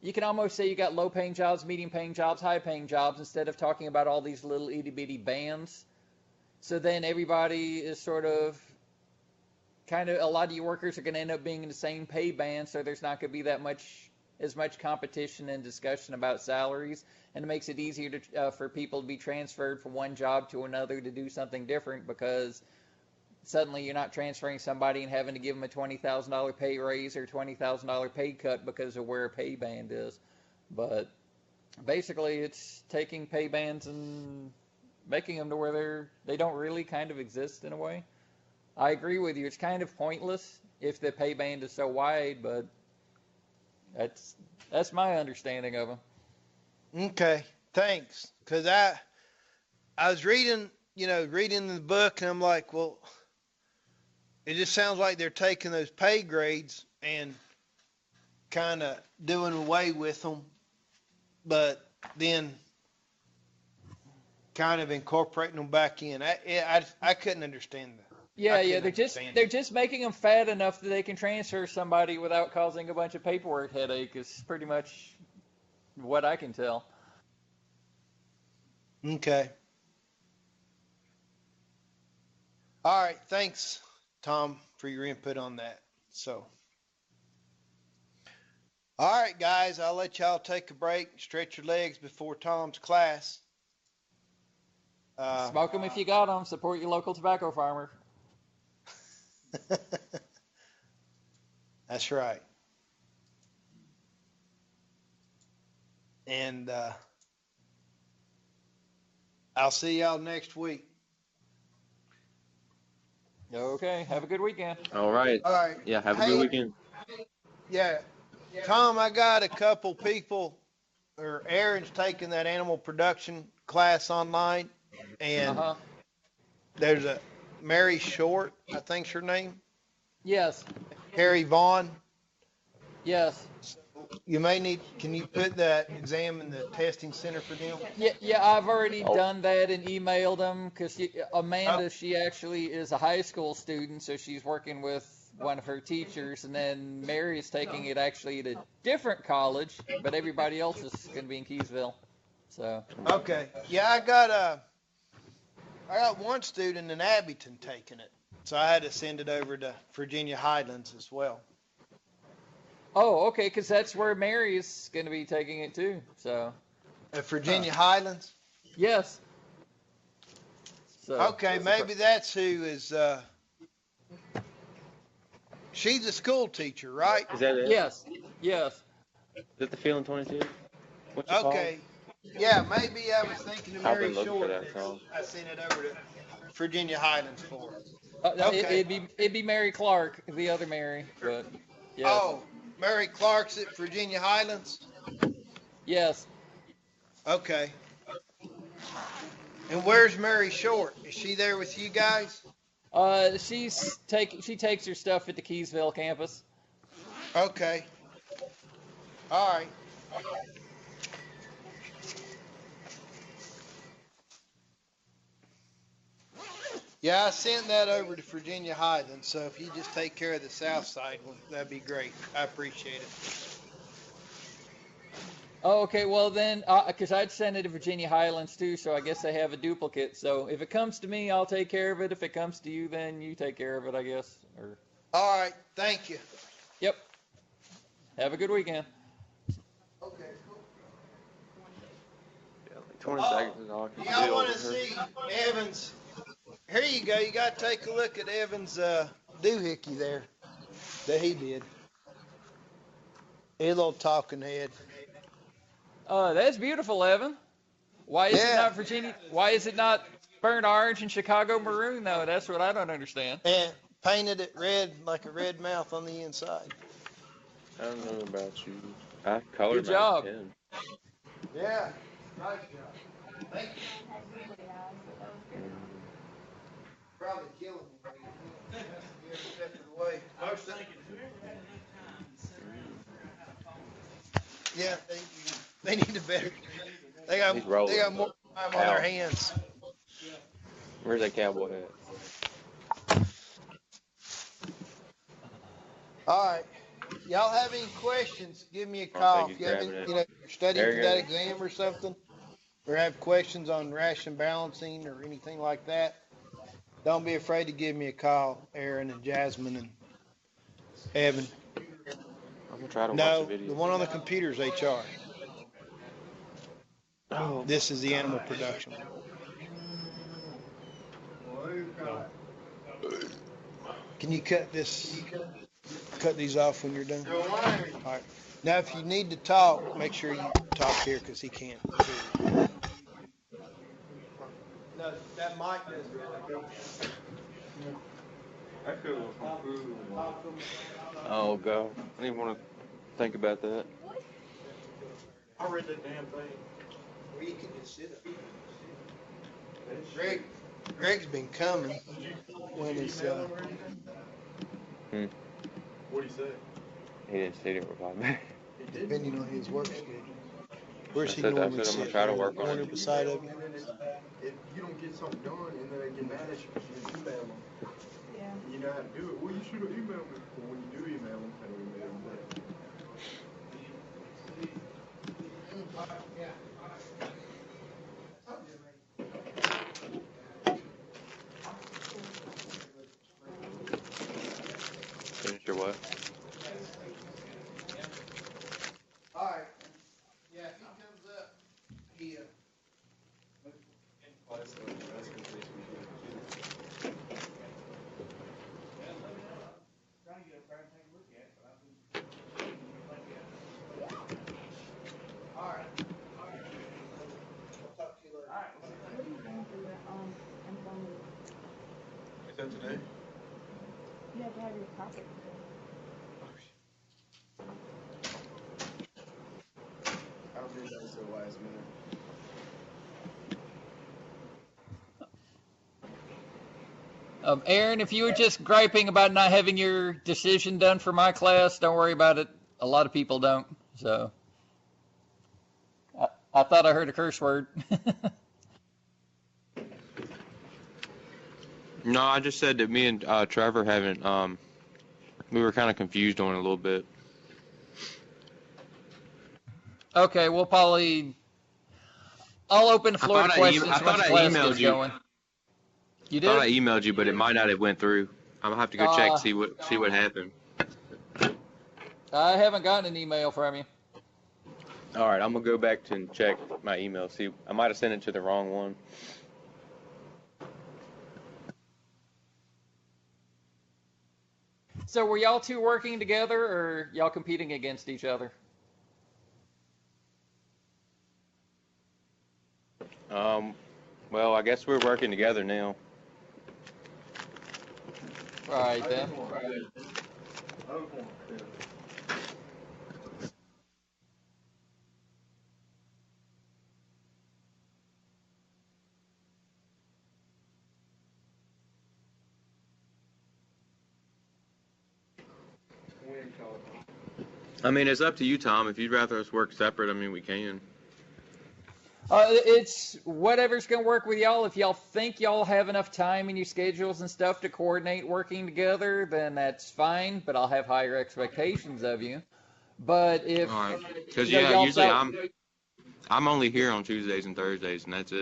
[SPEAKER 2] you can almost say you got low-paying jobs, medium-paying jobs, high-paying jobs, instead of talking about all these little itty-bitty bands. So then everybody is sort of, a lot of your workers are going to end up being in the same pay band, so there's not going to be as much competition and discussion about salaries, and it makes it easier for people to be transferred from one job to another to do something different, because suddenly you're not transferring somebody and having to give them a $20,000 pay raise or $20,000 pay cut because of where a pay band is. But basically it's taking pay bands and making them to where they don't really kind of exist in a way. I agree with you. It's kind of pointless if the pay band is so wide, but that's my understanding of them.
[SPEAKER 1] Okay, thanks. Because I was reading the book, and I'm like, well, it just sounds like they're taking those pay grades and kind of doing away with them, but then kind of incorporating them back in. I couldn't understand that.
[SPEAKER 2] Yeah, they're just making them fat enough that they can transfer somebody without causing a bunch of paperwork headache. Is pretty much what I can tell.
[SPEAKER 1] Okay. All right. Thanks, Tom, for your input on that. So, all right, guys, I'll let y'all take a break, stretch your legs before Tom's class.
[SPEAKER 2] Smoke them if you got them. Support your local tobacco farmer.
[SPEAKER 1] That's right. And I'll see y'all next week.
[SPEAKER 2] Okay, have a good weekend.
[SPEAKER 6] All right.
[SPEAKER 1] All right.
[SPEAKER 6] Yeah, have a good weekend.
[SPEAKER 1] Yeah. Tom, I got a couple people or Aaron's taking that animal production class online, and
[SPEAKER 2] Uh-huh.
[SPEAKER 1] there's a Mary Short, I think's her name,
[SPEAKER 2] Yes.
[SPEAKER 1] Harry Vaughn.
[SPEAKER 2] Yes.
[SPEAKER 1] You may need, can you put that exam in the testing center for them?
[SPEAKER 2] Yeah, yeah, I've already
[SPEAKER 6] Oh,
[SPEAKER 2] done that and emailed them because
[SPEAKER 1] Oh,
[SPEAKER 2] Amanda, she actually is a high school student, so she's working with one of her teachers, and then Mary is taking it actually at a different college, but everybody else is going to be in Keysville. So,
[SPEAKER 1] okay. Yeah, I got one student in Abington taking it, so I had to send it over to Virginia Highlands as well.
[SPEAKER 2] oh, okay, because that's where Mary is going to be taking it too. So,
[SPEAKER 1] At
[SPEAKER 2] huh.
[SPEAKER 1] Virginia Highlands?
[SPEAKER 2] Yes. So,
[SPEAKER 1] Okay, maybe that's who is, she's a school teacher, right?
[SPEAKER 6] is that it?
[SPEAKER 2] yes, yes.
[SPEAKER 6] Is that the Feeling 22? What's it called?
[SPEAKER 1] Okay. Yeah, maybe I was thinking of
[SPEAKER 6] I've
[SPEAKER 1] Mary
[SPEAKER 6] been looking for
[SPEAKER 1] Short
[SPEAKER 6] that
[SPEAKER 1] that
[SPEAKER 6] song.
[SPEAKER 1] I sent it over to Virginia Highlands for.
[SPEAKER 2] No,
[SPEAKER 1] Okay.
[SPEAKER 2] it'd be Mary Clark, the other Mary, but yes,
[SPEAKER 1] Oh, Mary Clark's at Virginia Highlands?
[SPEAKER 2] yes.
[SPEAKER 1] Okay. And where's Mary Short? Is she there with you guys?
[SPEAKER 2] She takes her stuff at the Keysville campus.
[SPEAKER 1] Okay. All right. Yeah, I sent that over to Virginia Highlands, so if you just take care of the south side one, that'd be great. I appreciate it.
[SPEAKER 2] Oh, okay. Well then, because I'd send it to Virginia Highlands too, so I guess they have a duplicate. So if it comes to me, I'll take care of it. If it comes to you, then you take care of it, I guess. Or
[SPEAKER 1] All right. Thank you.
[SPEAKER 2] yep. Have a good weekend.
[SPEAKER 1] Okay.
[SPEAKER 6] Yeah, like 20
[SPEAKER 1] Oh,
[SPEAKER 6] seconds is all I can
[SPEAKER 1] y'all
[SPEAKER 6] see
[SPEAKER 1] want
[SPEAKER 6] over
[SPEAKER 1] to
[SPEAKER 6] here.
[SPEAKER 1] see Evans? Here you go. You got to take a look at Evans' doohickey there that he did. A little talking head.
[SPEAKER 2] That's beautiful, Evan. Why is it
[SPEAKER 1] Yeah,
[SPEAKER 2] not Virginia? Why is it not burnt orange and Chicago maroon though? That's what I don't understand.
[SPEAKER 1] and painted it red like a red mouth on the inside.
[SPEAKER 6] I don't know about you. I colored
[SPEAKER 2] Good
[SPEAKER 6] mine
[SPEAKER 2] job.
[SPEAKER 6] in.
[SPEAKER 1] Yeah, nice job. Thank you. Probably killing me. But you can't mess with every step of the way. Most of, yeah, they need a better. They got
[SPEAKER 6] He's rolling.
[SPEAKER 1] they got more time on their
[SPEAKER 6] Ow.
[SPEAKER 1] hands.
[SPEAKER 6] Where's that cowboy hat?
[SPEAKER 1] All right. Y'all have any questions? Give me a
[SPEAKER 6] I don't think
[SPEAKER 1] call.
[SPEAKER 6] he's
[SPEAKER 1] If you have any,
[SPEAKER 6] grabbing it.
[SPEAKER 1] you're studying
[SPEAKER 6] There
[SPEAKER 1] for
[SPEAKER 6] he
[SPEAKER 1] that
[SPEAKER 6] goes.
[SPEAKER 1] exam or something, or have questions on ration balancing or anything like that, don't be afraid to give me a call, Aaron and Jasmine and Evan.
[SPEAKER 6] I'm gonna try to watch a
[SPEAKER 1] No,
[SPEAKER 6] video.
[SPEAKER 1] the one on the computer is HR.
[SPEAKER 6] Oh
[SPEAKER 1] This
[SPEAKER 6] my
[SPEAKER 1] is the animal
[SPEAKER 6] gosh.
[SPEAKER 1] production. Can you cut these off when you're done? All right. Now, if you need to talk, make sure you talk here because he can't hear you. No, that mic doesn't really
[SPEAKER 6] Oh god. I didn't even want to think about that.
[SPEAKER 4] I read that damn thing.
[SPEAKER 1] Or you can just sit up. Greg's been coming when he's
[SPEAKER 4] What'd he say?
[SPEAKER 6] He didn't reply back.
[SPEAKER 1] depending on his work schedule. Where's he
[SPEAKER 6] I
[SPEAKER 1] normally
[SPEAKER 6] said I'm gonna
[SPEAKER 1] sit?
[SPEAKER 6] try to
[SPEAKER 1] There in
[SPEAKER 6] work
[SPEAKER 1] the
[SPEAKER 6] on
[SPEAKER 1] corner
[SPEAKER 6] it.
[SPEAKER 1] beside of you?
[SPEAKER 7] If you don't get something done and then they get mad at you because you didn't email them,
[SPEAKER 3] Yeah.
[SPEAKER 7] and you know how to do it, well, you should have emailed me. But when you do email them, they don't email them back.
[SPEAKER 6] Finish your what?
[SPEAKER 1] All right. Yeah, if he comes up, he
[SPEAKER 4] Trying to get up there and take a look at it, but I've been
[SPEAKER 1] all right. I'll talk to you later.
[SPEAKER 4] all right, we'll see you later.
[SPEAKER 3] What are you doing for the employment?
[SPEAKER 7] Is that today?
[SPEAKER 3] You have to have your topic.
[SPEAKER 7] I don't think that's so last minute.
[SPEAKER 2] Aaron, if you were just griping about not having your decision done for my class, don't worry about it. A lot of people don't. So I thought I heard a curse word.
[SPEAKER 6] No, I just said that me and Trevor haven't. We were kind of confused on it a little bit.
[SPEAKER 2] Okay, we'll probably. I'll open the floor to questions once the class gets going. You
[SPEAKER 6] I
[SPEAKER 2] did?
[SPEAKER 6] thought I emailed you, but it might not have went through. I'm gonna have to go check see what happened.
[SPEAKER 2] I haven't gotten an email from you.
[SPEAKER 6] All right, I'm gonna go back and check my email. See, I might have sent it to the wrong one.
[SPEAKER 2] So were y'all two working together, or y'all competing against each other?
[SPEAKER 6] Well, I guess we're working together now.
[SPEAKER 2] All right then.
[SPEAKER 6] I mean, it's up to you, Tom. If you'd rather us work separate, I mean, we can.
[SPEAKER 2] It's whatever's going to work with y'all. If y'all think y'all have enough time in your schedules and stuff to coordinate working together, then that's fine, but I'll have higher expectations of you. But if,
[SPEAKER 6] All right. Because
[SPEAKER 2] y'all
[SPEAKER 6] usually
[SPEAKER 2] felt,
[SPEAKER 6] I'm only here on Tuesdays and Thursdays, and that's it.